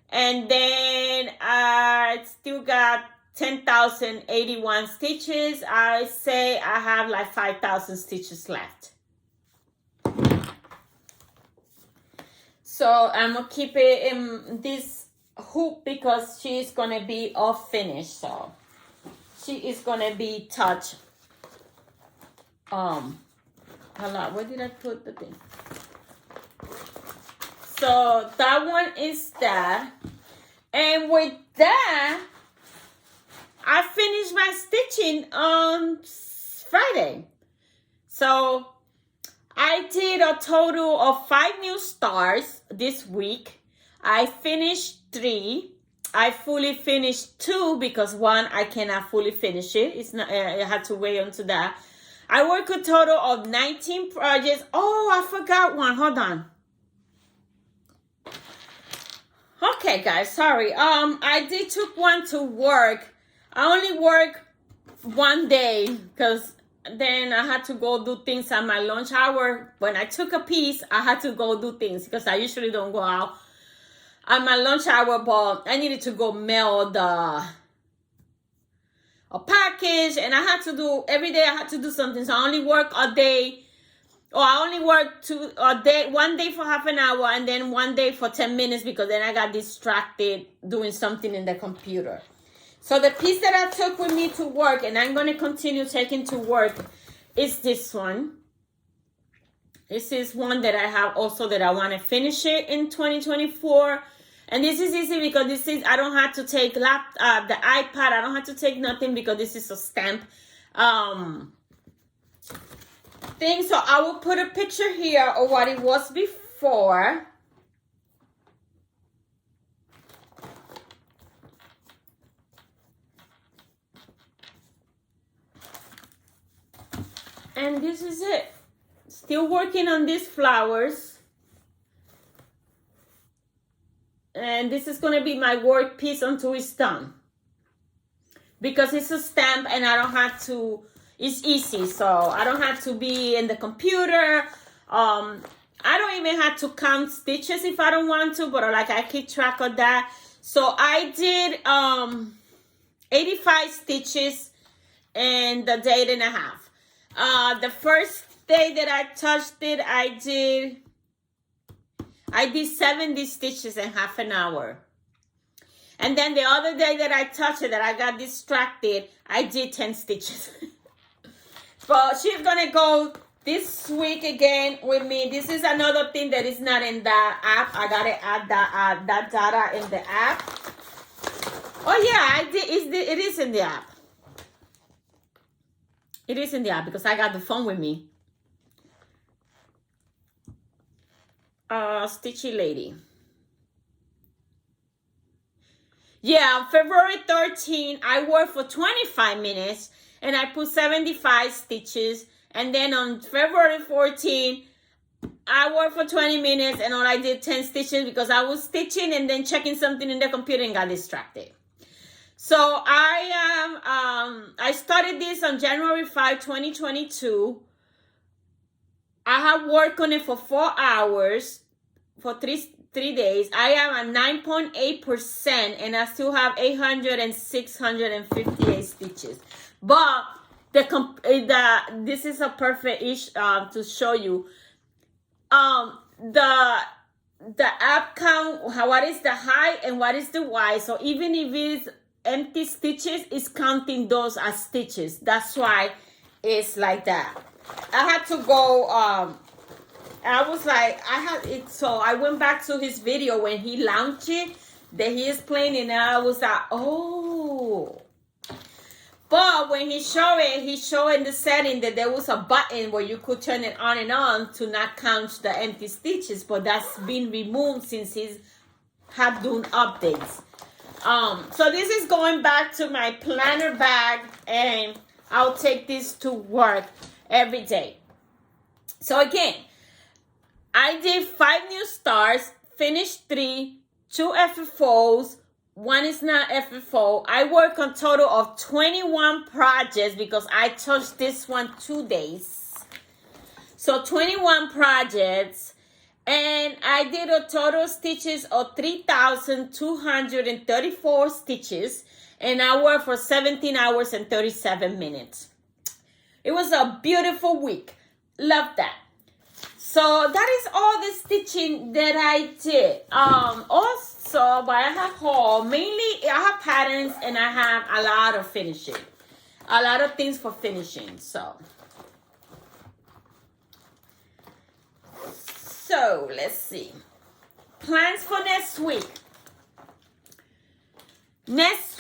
and then I still got 10,081 stitches. I say I have like 5,000 stitches left. So I'm gonna keep it in this hoop because she's gonna be all finished. So she is gonna be touched. Hold on, where did I put the thing? So that one is that, and with that I finished my stitching on Friday. So I did a total of 5 new stars this week. I finished 3. I fully finished 2 because 1 I cannot fully finish it. It's not. I had to wait until that. I worked a total of 19 projects. Oh, I forgot one. Hold on. Okay, guys. Sorry. I did took one to work. I only work 1 day because then I had to go do things at my lunch hour. When I took a piece, I had to go do things because I usually don't go out at my lunch hour, but I needed to go mail a package, and I had to do every day. I had to do something, so I only work a day, or I only work 1 day for half an hour, and then 1 day for 10 minutes because then I got distracted doing something in the computer. So the piece that I took with me to work, and I'm going to continue taking to work, is this one. This is one that I have also that I want to finish it in 2024. And this is easy because this is, I don't have to take the iPad. I don't have to take nothing because this is a stamp thing. So I will put a picture here of what it was before. And this is it. Still working on these flowers. And this is going to be my work piece until it's done. Because it's a stamp and I don't have to, it's easy. So I don't have to be in the computer. I don't even have to count stitches if I don't want to, but like I keep track of that. So I did 85 stitches in the day and a half. The first day that I touched it, I did 70 stitches in half an hour. And then the other day that I touched it, that I got distracted, I did 10 stitches. But she's gonna go this week again with me. This is another thing that is not in the app. I gotta add that data in the app. Oh yeah, I did. It is in the app. It is in the app because I got the phone with me. Stitchy lady. Yeah, on February 13, I worked for 25 minutes and I put 75 stitches. And then on February 14, I worked for 20 minutes and all I did 10 stitches because I was stitching and then checking something in the computer and got distracted. So I started this on January 5, 2022. I have worked on it for 4 hours for three days. I am at 9.8% and I still have 658 stitches. But this is a perfect ish to show you. The app count, what is the high and what is the wide. So even if it's empty stitches, it's counting those as stitches. That's why it's like that. I had to go, I was like, I had it, so I went back to his video when he launched it, that he explained it, and I was like, oh. But when he showed in the setting that there was a button where you could turn it on and on to not count the empty stitches, but that's been removed since he's had done updates. So this is going back to my planner bag, and I'll take this to work every day. So again, I did 5 new stars, finished 3, 2 FFOs, 1 is not FFO. I work on total of 21 projects because I touched this one 2 days. So 21 projects, and I did a total stitches of 3,234 stitches, and I worked for 17 hours and 37 minutes. It was a beautiful week. Love that. So that is all the stitching that I did. Also, what I have haul, mainly I have patterns and I have a lot of finishing. A lot of things for finishing. So let's see. Plans for next week. Next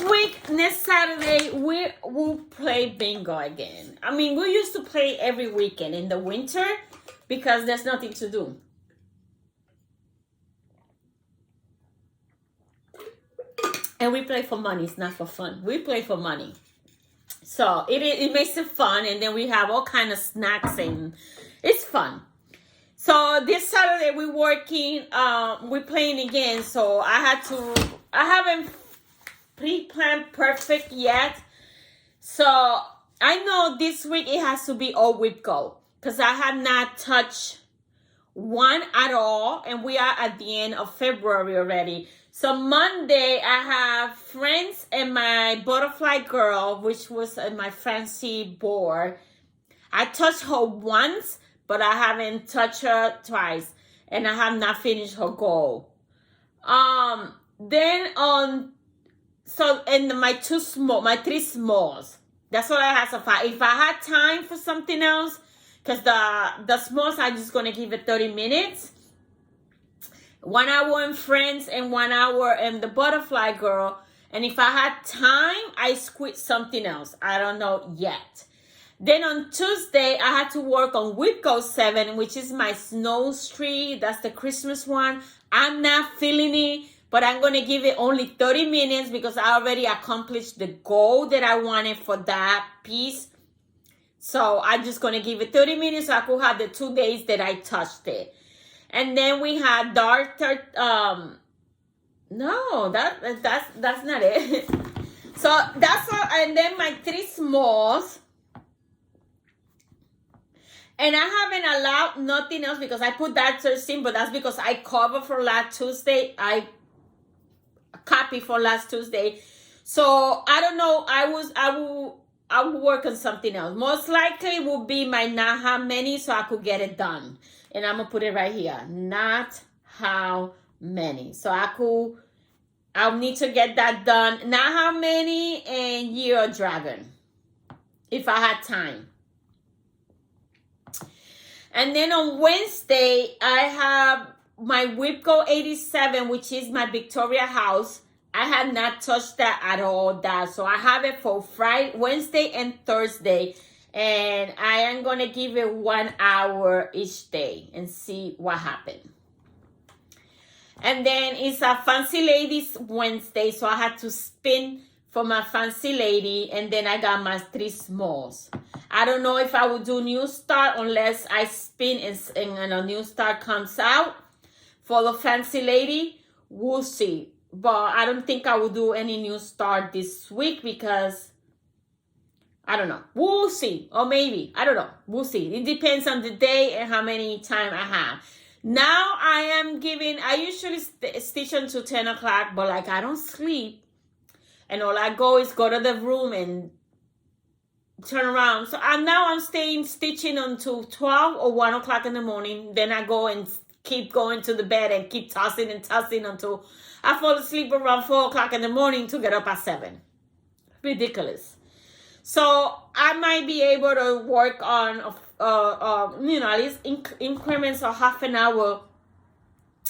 Saturday, we will play bingo again. I mean, we used to play every weekend in the winter because there's nothing to do. And we play for money. It's not for fun. We play for money. So it makes it fun. And then we have all kind of snacks and it's fun. So this Saturday we're working, we're playing again. So I haven't pre-planned perfect yet. So I know this week it has to be all whip go because I have not touched one at all, and we are at the end of February already. So Monday I have Friends and my Butterfly Girl, which was my fancy board. I touched her once, but I haven't touched her twice, and I have not finished her goal. Then my 3 smalls. That's what I have so far. If I had time for something else, because the smalls, I'm just going to give it 30 minutes. 1 hour in Friends and 1 hour in the Butterfly Girl. And if I had time, I squeeze something else. I don't know yet. Then on Tuesday, I had to work on Whip Go 7, which is my snow tree. That's the Christmas one. I'm not feeling it, but I'm going to give it only 30 minutes because I already accomplished the goal that I wanted for that piece. So I'm just going to give it 30 minutes so I could have the 2 days that I touched it. And then we had no, that's not it. So that's all. And then my 3 smalls. And I haven't allowed nothing else because I put that 13, but that's because I covered for last Tuesday. I copied for last Tuesday. So I don't know. I will work on something else. Most likely will be my not how many so I could get it done. And I'm going to put it right here. Not how many. So I'll need to get that done. Not how many and Year of Dragon. If I had time. And then on Wednesday, I have my Whip Go 87, which is my Victoria house. I have not touched that at all. So I have it for Friday, Wednesday, and Thursday. And I am going to give it 1 hour each day and see what happened. And then it's a Fancy Ladies Wednesday. So I had to spin for my Fancy Lady. And then I got my 3 smalls. I don't know if I will do new start unless I spin and a new start comes out for the fancy lady. We'll see. But I don't think I will do any new start this week because I don't know. We'll see. Or maybe. I don't know. We'll see. It depends on the day and how many time I have. Now I usually stitch until 10 o'clock, but like I don't sleep. And all I go is go to the room and turn around. So I'm staying stitching until 12 or 1 o'clock in the morning. Then I go and keep going to the bed and keep tossing and tossing until I fall asleep around 4 o'clock in the morning to get up at 7. Ridiculous. So I might be able to work on, at least increments of half an hour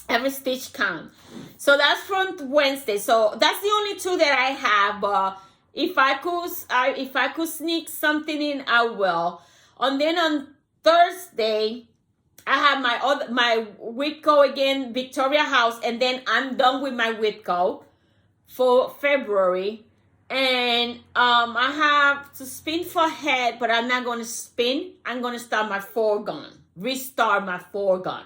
every stitch count. So that's from Wednesday. So that's the only 2 that I have. But if I could sneak something in, I will. And then on Thursday, I have my Whitco again, Victoria House, and then I'm done with my Whitco for February. And I have to spin for head, but I'm not going to spin. I'm going to start my foregon, restart my foregon.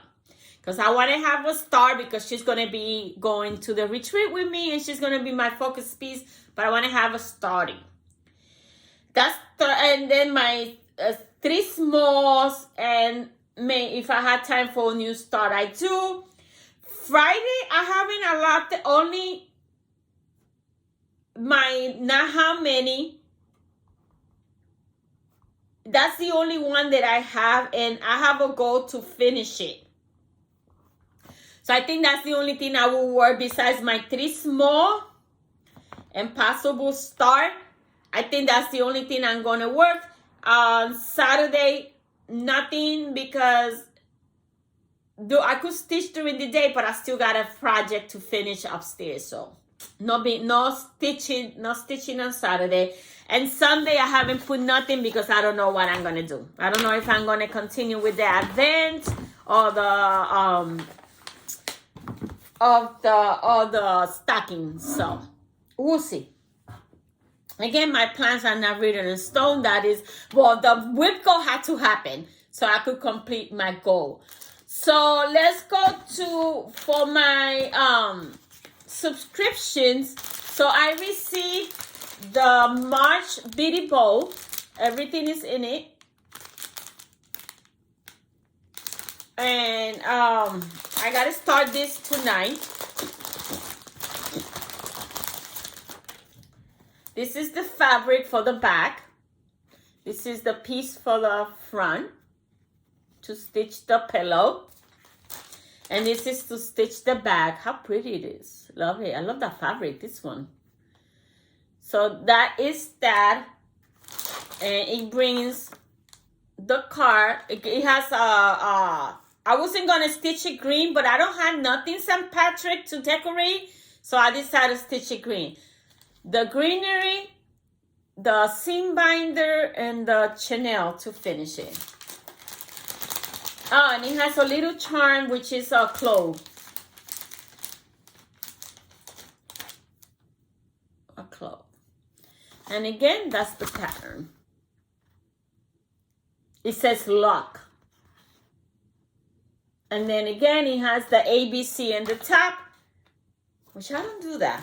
Because I want to have a start because she's going to be going to the retreat with me and she's going to be my focus piece. But I want to have a starting. And then my 3 smalls, and if I had time for a new start, I do. Friday, I haven't a lot, only not how many. That's the only one that I have, and I have a goal to finish it. So I think that's the only thing I will work besides my 3 small and possible start. I think that's the only thing I'm going to work. On Saturday, nothing because I could stitch during the day, but I still got a project to finish upstairs. So no stitching on Saturday. And Sunday, I haven't put nothing because I don't know what I'm going to do. I don't know if I'm going to continue with the advent or the stockings. So we'll see. Again, my plans are not written in stone. That is, well, the Whitco had to happen so I could complete my goal. So let's go for my subscriptions. So I received the March Bitty Bowl. Everything is in it. And I got to start this tonight. This is the fabric for the back. This is the piece for the front to stitch the pillow. And this is to stitch the back. How pretty it is. Love it. I love that fabric, this one. So that is that. And it brings the card. It has I wasn't going to stitch it green, but I don't have nothing St. Patrick to decorate. So I decided to stitch it green. The greenery, the seam binder, and the Chanel to finish it. Oh, and it has a little charm, which is a clove. A clove. And again, that's the pattern. It says luck. And then again, it has the ABC in the top, which I don't do that.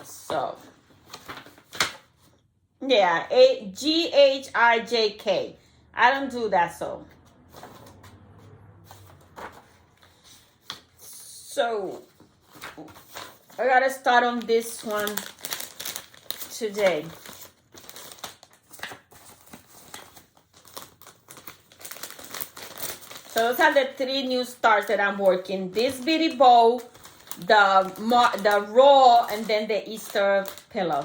So, yeah, GHIJK. I don't do that, so. So, I gotta start on this one today. So those are the 3 new starts that I'm working. This bitty bow, the roll, and then the Easter pillow.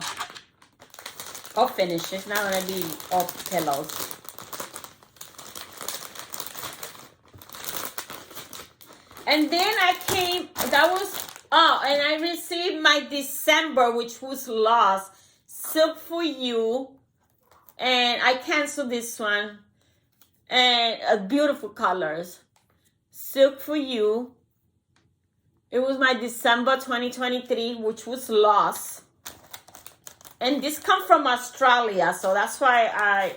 Or finish. It's not gonna be all pillows. And then I and I received my December, which was lost. Silk for You. And I canceled this one. And beautiful colors. Silk for You. It was my December 2023, which was lost. And this comes from Australia, so that's why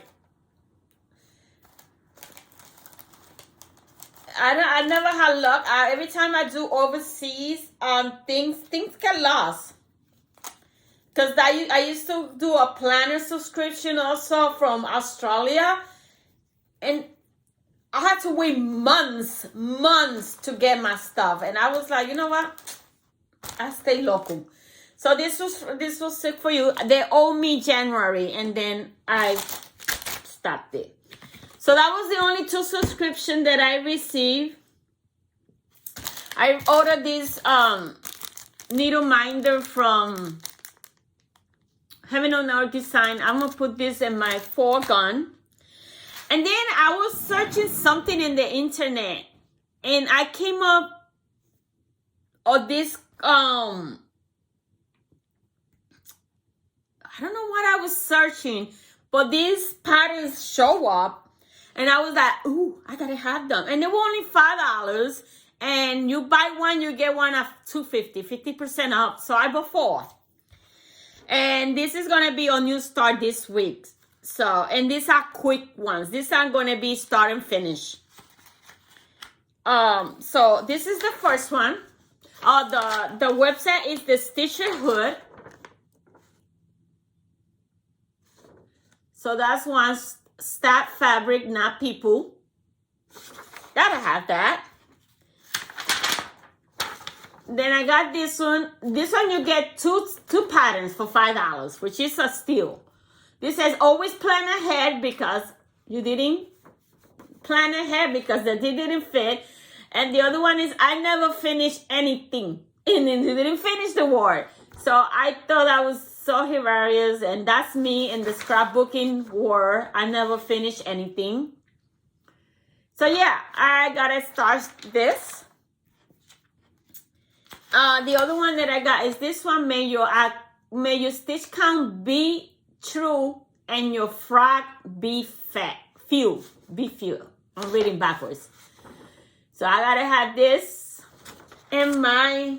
I never had luck. Every time I do overseas, things get lost. Because I used to do a planner subscription also from Australia, and I had to wait months to get my stuff. And I was like, you know what? I stay local. So this was sick for you. They owe me January, and then I stopped it. So that was the only 2 subscriptions that I received. I ordered this needle minder from Heaven on Earth Design. I'm gonna put this in my foregun. And then I was searching something in the internet, and I came up on this I don't know what I was searching, but these patterns show up. And I was like, ooh, I gotta have them. And they were only $5. And you buy one, you get one at $2.50, 50% off. So I bought 4. And this is gonna be a new start this week. So, and these are quick ones. These are gonna be start and finish. So this is the first one. The website is the Stitcher Hood. So that's one. Stat fabric, not people. Gotta have that. Then I got this one. This one you get two patterns for $5, which is a steal. This says always plan ahead because you didn't plan ahead because they didn't fit. And the other one is I never finished anything. And then you didn't finish the word. So I thought that was so hilarious, and that's me in the scrapbooking world. I never finish anything. So yeah, I gotta start this. The other one that I got is this one. May your stitch count be true and your frog be few. I'm reading backwards. So I gotta have this in my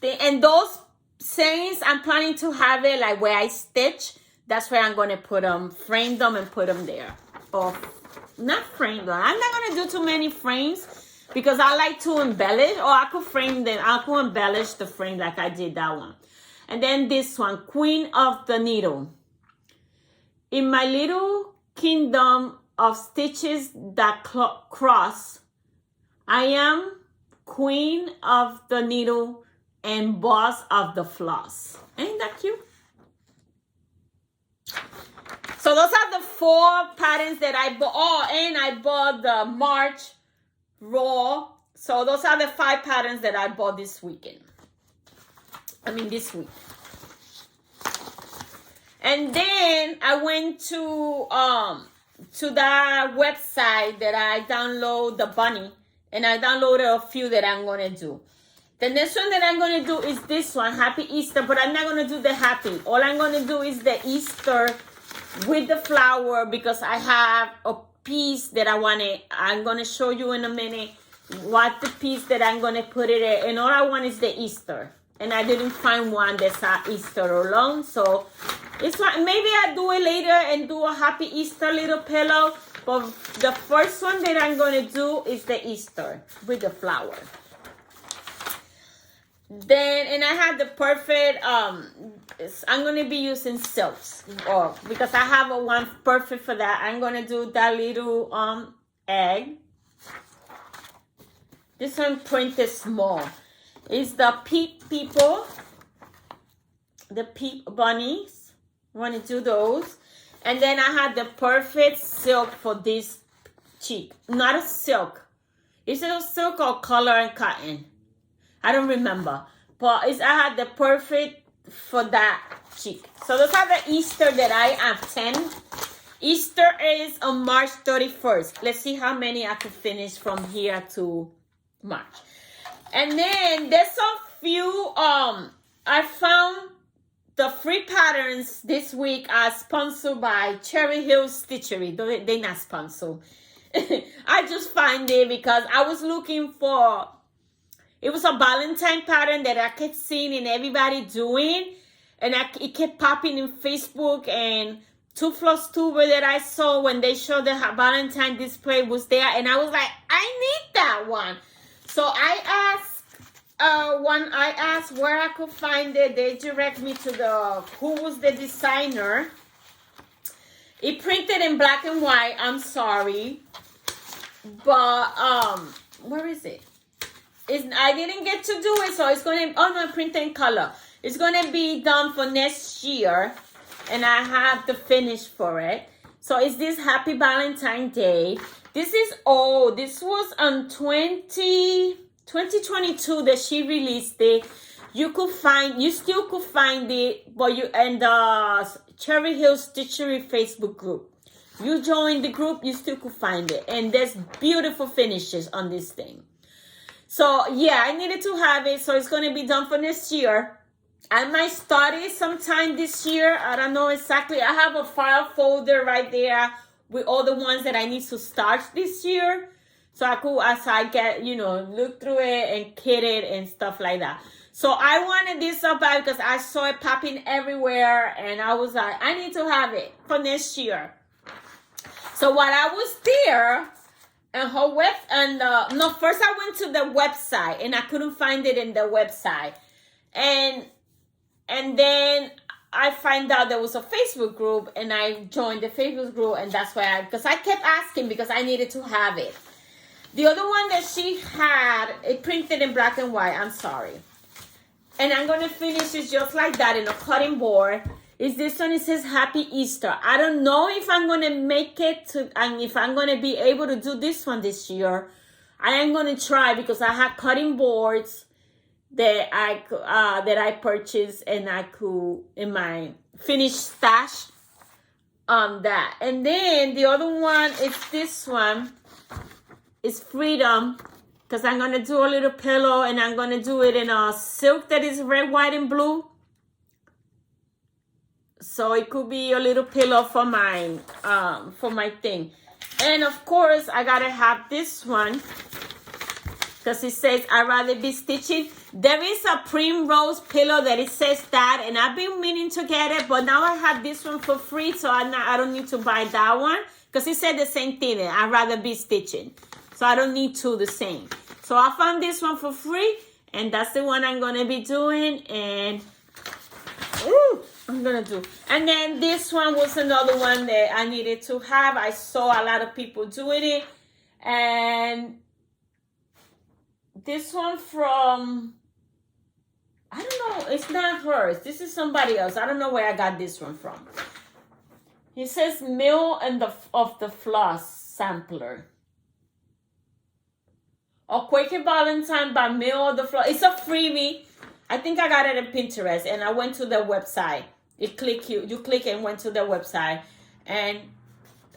thing, and those sayings, I'm planning to have it like where I stitch. That's where I'm going to put them, frame them and put them there. Or not frame them. I'm not going to do too many frames because I like to embellish. Or I could frame them. I could embellish the frame like I did that one. And then this one, Queen of the Needle. In my little kingdom of stitches that cross, I am Queen of the Needle and boss of the floss. Ain't that cute? So those are the 4 patterns that I bought. Oh, and I bought the March Raw. So those are the 5 patterns that I bought this weekend. This week. And then I went to that website that I download the bunny. And I downloaded a few that I'm gonna do. The next one that I'm going to do is this one, Happy Easter, but I'm not going to do the happy. All I'm going to do is the Easter with the flower because I have a piece that I want to, I'm going to show you in a minute what the piece that I'm going to put it in. And all I want is the Easter. And I didn't find one that's a Easter alone. So it's one, maybe I'll do it later and do a Happy Easter little pillow. But the first one that I'm going to do is the Easter with the flower. Then, and I have the perfect, I'm going to be using silks, because I have a one perfect for that. I'm going to do that little egg. This one printed small. It's the people, the peep bunnies. I want to do those. And then I had the perfect silk for this cheek. Not a silk. Is it a silk or color and cotton? I don't remember. But I had the perfect for that cheek. So those are the Easter that I have 10. Easter is on March 31st. Let's see how many I could finish from here to March. And then there's a few, I found the free patterns this week are sponsored by Cherry Hill Stitchery. They're not sponsored. I just find it because I was looking for, it was a Valentine pattern that I kept seeing and everybody doing. And it kept popping in Facebook. And two Flosstube that I saw when they showed the Valentine display was there, and I was like, I need that one. So I asked where I could find it. They direct me to who was the designer. It printed in black and white. I'm sorry, but where is it? I didn't get to do it, so it's gonna. Oh no, print in color. It's gonna be done for next year, and I have the finish for it. So it's this Happy Valentine's Day. This is old. This was on 2022 that she released it. You still could find it, but in the Cherry Hill Stitchery Facebook group. You join the group, you still could find it. And there's beautiful finishes on this thing. So yeah, I needed to have it. So it's going to be done for next year. I might start it sometime this year. I don't know exactly. I have a file folder right there with all the ones that I need to start this year. So I could, as I get, look through it and kit it and stuff like that. So I wanted this up because I saw it popping everywhere. And I was like, I need to have it for next year. So while I was there, and first I went to the website and I couldn't find it in the website. And then I find out there was a Facebook group, and I joined the Facebook group, and that's why because I kept asking because I needed to have it. The other one that she had, it printed in black and white, I'm sorry. And I'm going to finish it just like that in a cutting board. Is this one? It says Happy Easter. I don't know if I'm going to make it and if I'm going to be able to do this one this year. I am going to try because I have cutting boards that I purchased, and I could in my finished stash on that. And then the other one is this one. It's Freedom, because I'm going to do a little pillow, and I'm going to do it in a silk that is red, white, and blue. So it could be a little pillow for my thing. And of course, I got to have this one because it says I'd rather be stitching. There is a primrose pillow that it says that, and I've been meaning to get it, but now I have this one for free, so I don't need to buy that one because it said the same thing. I'd rather be stitching. So I don't need two the same. So I found this one for free, and that's the one I'm going to be doing. And I'm going to do. And then this one was another one that I needed to have. I saw a lot of people doing it. And this one from, I don't know, it's not hers. This is somebody else. I don't know where I got this one from. It says Mill and of the Floss Sampler. Or Quaker Valentine by Mill of the Floss. It's a freebie. I think I got it on Pinterest, and I went to the website. You click and went to the website, and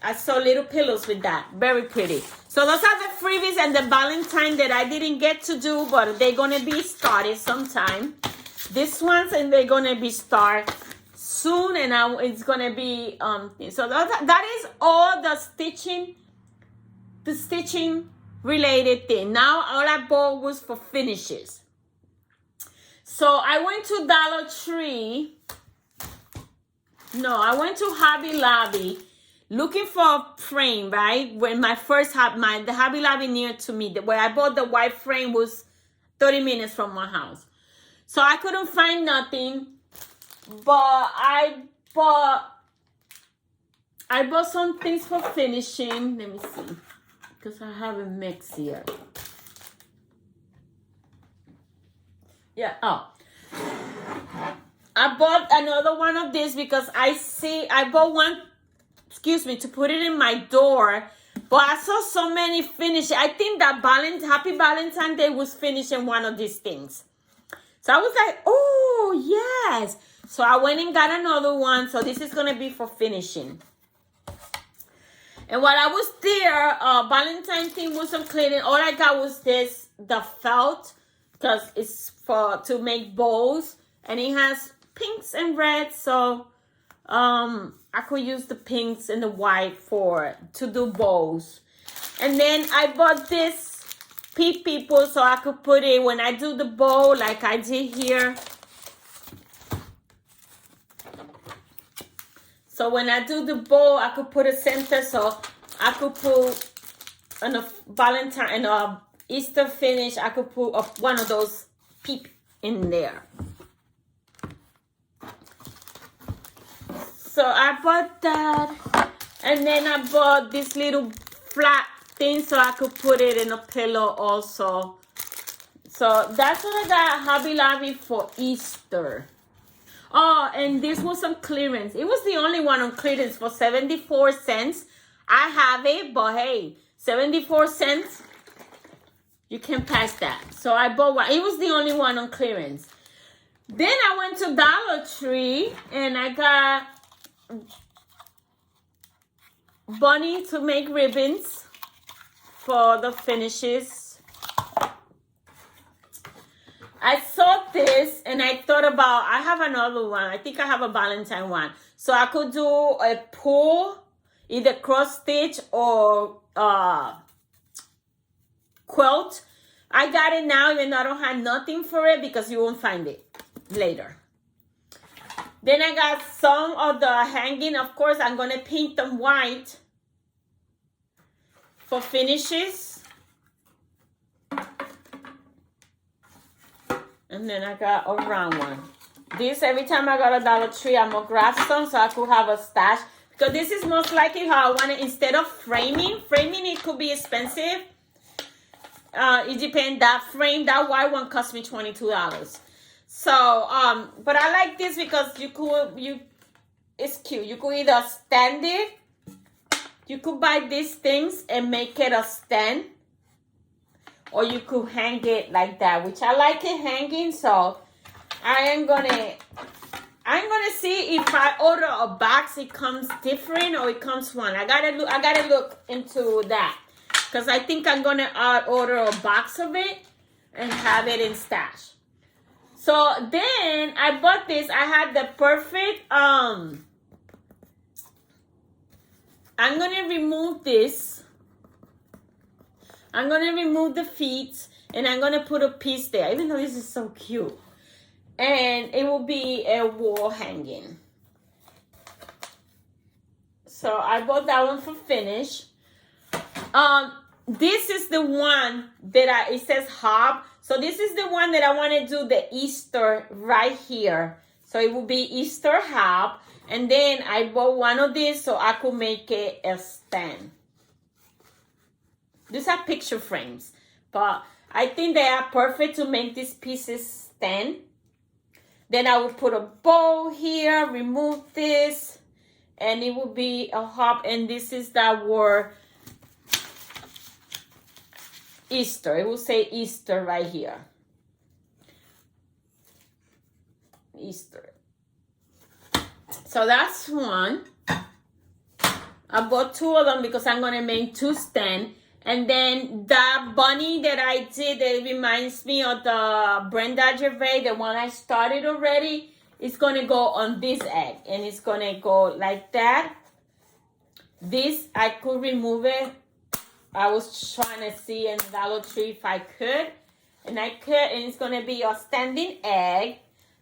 I saw little pillows with that. Very pretty. So those are the freebies and the Valentine that I didn't get to do, but they're going to be started sometime. This one's, and they're going to be start soon, and it's going to be, so that is all the stitching related thing. Now all I bought was for finishes. So I went to Dollar Tree. No, I went to Hobby Lobby looking for a frame, right? When the Hobby Lobby near to me, where I bought the white frame, was 30 minutes from my house. So I couldn't find nothing, but I bought some things for finishing. Let me see, because I haven't mixed here. Yeah, I bought another one of this because I bought one, to put it in my door, but I saw so many finishes. I think that Happy Valentine's Day was finishing one of these things. So I was like, oh, yes. So I went and got another one. So this is going to be for finishing. And while I was there, Valentine thing wasn't cleaning. All I got was the felt, because it's to make bows, and it has pinks and reds, so I could use the pinks and the white to do bows. And then I bought this people so I could put it when I do the bow like I did here. So when I do the bow, I could put a center, so I could put on a Valentine and a Easter finish, I could put one of those peep in there. So I bought that, and then I bought this little flat thing so I could put it in a pillow also. So that's what I got at Hobby Lobby for Easter. Oh, and this was on clearance. It was the only one on clearance for 74 cents. I have it, but hey, 74 cents, you can pass that. So I bought one. It was the only one on clearance. Then I went to Dollar Tree and I got bunny to make ribbons for the finishes. I saw this and I thought about, I have another one. I think I have a Valentine one. So I could do a pull, either cross stitch or quilt. I got it now, even though I don't have nothing for it, because you won't find it later. Then I got some of the hanging. Of course, I'm going to paint them white for finishes. And then I got a round one. This, every time I got a Dollar Tree, I'm going to grab some so I could have a stash. Because this is most likely how I want it. Instead of framing, it could be expensive. It depends. That frame, that white one cost me $22. So, but I like this because it's cute. You could either stand it. You could buy these things and make it a stand. Or you could hang it like that, which I like it hanging. So I'm gonna see if I order a box, it comes different or it comes one. I gotta look into that, because I think I'm gonna order a box of it and have it in stash. So then I bought this. I had the perfect I'm gonna remove this. I'm going to remove the feet and I'm going to put a piece there, even though this is so cute. And it will be a wall hanging. So I bought that one for finish. This is the one that it says Hob. So this is the one that I want to do the Easter right here. So it will be Easter Hob. And then I bought one of these so I could make it a stand. These are picture frames, but I think they are perfect to make these pieces stand. Then I will put a bow here, remove this, and it will be a hop. And this is that word Easter. It will say Easter right here. Easter. So that's one. I bought two of them because I'm going to make two stands. And then that bunny that I did, that reminds me of the Brenda Gervais, the one I started already, it's going to go on this egg. And it's going to go like that. This, I could remove it. I was trying to see in Dollar Tree if I could. And I could, and it's going to be a standing egg.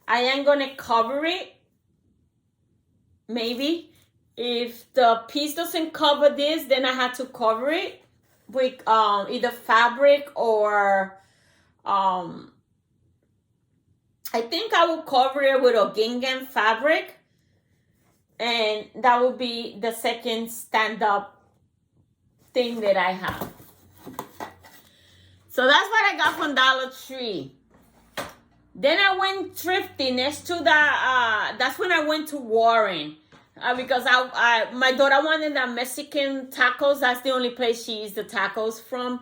I am going to cover it. Maybe. If the piece doesn't cover this, then I have to cover it with either fabric or I think I will cover it with a gingham fabric, and that will be the second stand-up thing that I have. So that's what I got from Dollar Tree. Then I went thrifting next to that. That's when I went to Warren. Because my daughter wanted the Mexican tacos. That's the only place she eats the tacos from.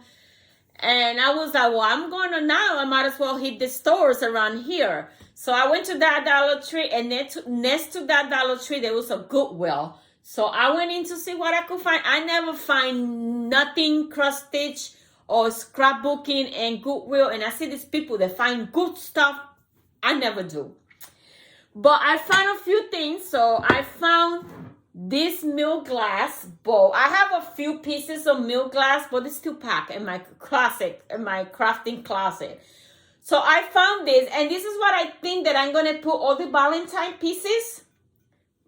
And I was like, well, I'm going to now. I might as well hit the stores around here. So I went to that Dollar Tree. And next to that Dollar Tree, there was a Goodwill. So I went in to see what I could find. I never find nothing cross-stitch or scrapbooking and Goodwill. And I see these people that find good stuff. I never do. But I found a few things. So I found this milk glass bowl. I have a few pieces of milk glass, but it's too packed in my closet, in my crafting closet. So I found this, and this is what I think that I'm going to put all the Valentine pieces,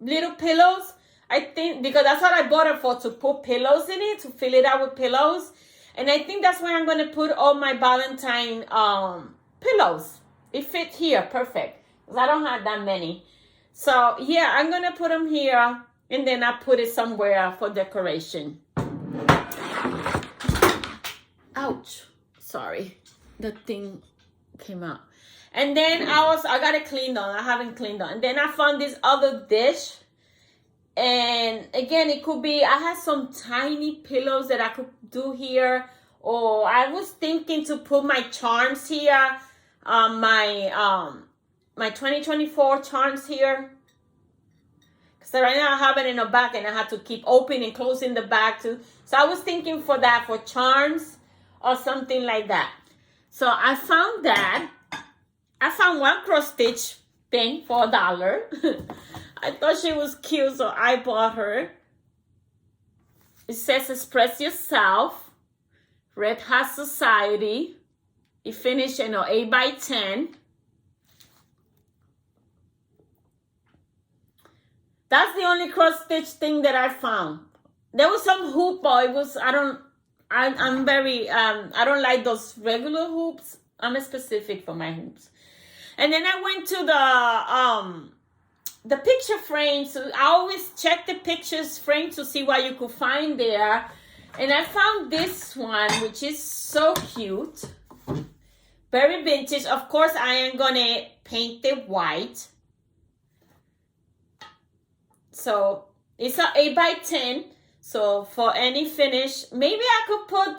little pillows. I think because that's what I bought it for, to put pillows in it, to fill it out with pillows. And I think that's where I'm going to put all my Valentine pillows. It fit here perfect because I don't have that many. So yeah, I'm going to put them here, and then I put it somewhere for decoration. Ouch. Sorry. The thing came out. And then I got it cleaned on. I haven't cleaned on. And then I found this other dish. And again, it could be, I had some tiny pillows that I could do here. Or I was thinking to put my charms here. My 2024 charms here. So right now I have it in the back, and I have to keep opening and closing the bag too. So I was thinking for that, for charms or something like that. So I found that. I found one cross stitch thing for $1. I thought she was cute, so I bought her. It says Express Yourself, Red Hat Society. It finished in 8 by 10. That's the only cross stitch thing that I found. There was some hoop, but it was, I don't like those regular hoops. I'm specific for my hoops. And then I went to the picture frame. So I always check the pictures frame to see what you could find there. And I found this one, which is so cute. Very vintage. Of course, I am going to paint it white. So it's an 8 by 10. So for any finish, maybe I could put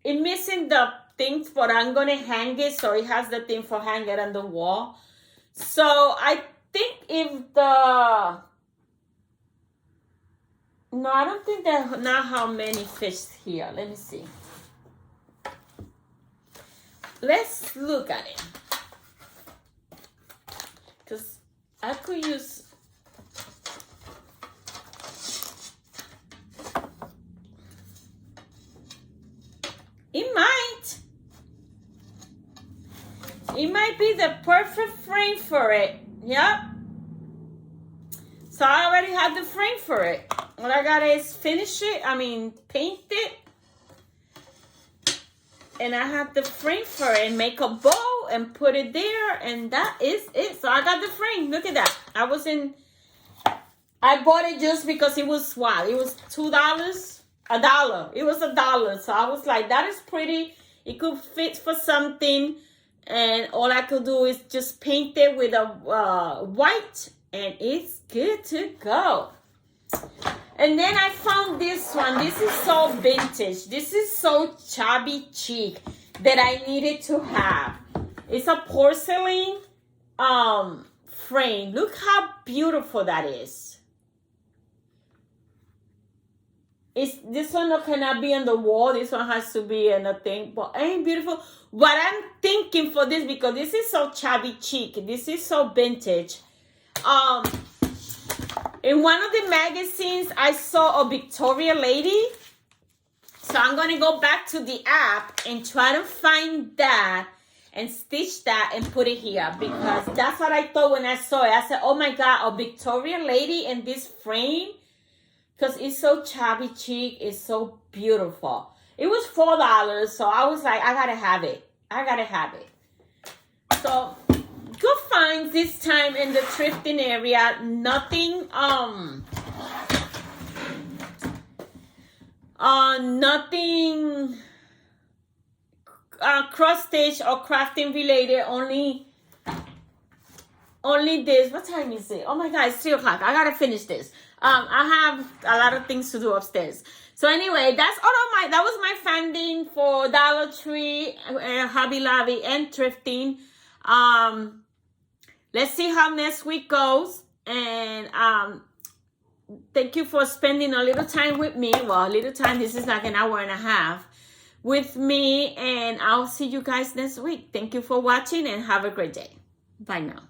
it's missing the things, but I'm going to hang it. So it has the thing for hang it on the wall. So I think no, I don't think there's not how many fish here. Let me see. Let's look at it. Because I could use... It might be the perfect frame for it. Yep. So I already had the frame for it. All I gotta is finish it. Paint it. And I have the frame for it. Make a bow and put it there. And that is it. So I got the frame. Look at that. I bought it just because it was what? It was $2? $1. It was $1. So I was like, that is pretty. It could fit for something. And all I could do is just paint it with a white. And it's good to go. And then I found this one. This is so vintage. This is so chubby chic that I needed to have. It's a porcelain frame. Look how beautiful that is. This one cannot be on the wall. This one has to be in a thing. But ain't beautiful. What I'm thinking for this, because this is so chubby chic. This is so vintage. In one of the magazines, I saw a Victoria lady. So I'm going to go back to the app and try to find that and stitch that and put it here. Because that's what I thought when I saw it. I said, oh my God, a Victoria lady in this frame. Because it's so chubby chic. It's so beautiful. It was $4. So I was like, I got to have it. I got to have it. So... good finds this time in the thrifting area. Nothing cross stitch or crafting related. Only this. What time is it? Oh my God, it's 3 o'clock. I gotta finish this. I have a lot of things to do upstairs. So anyway, that was my finding for Dollar Tree, Hobby Lobby, and thrifting. Let's see how next week goes. And thank you for spending a little time with me. Well, a little time. This is like an hour and a half with me. And I'll see you guys next week. Thank you for watching and have a great day. Bye now.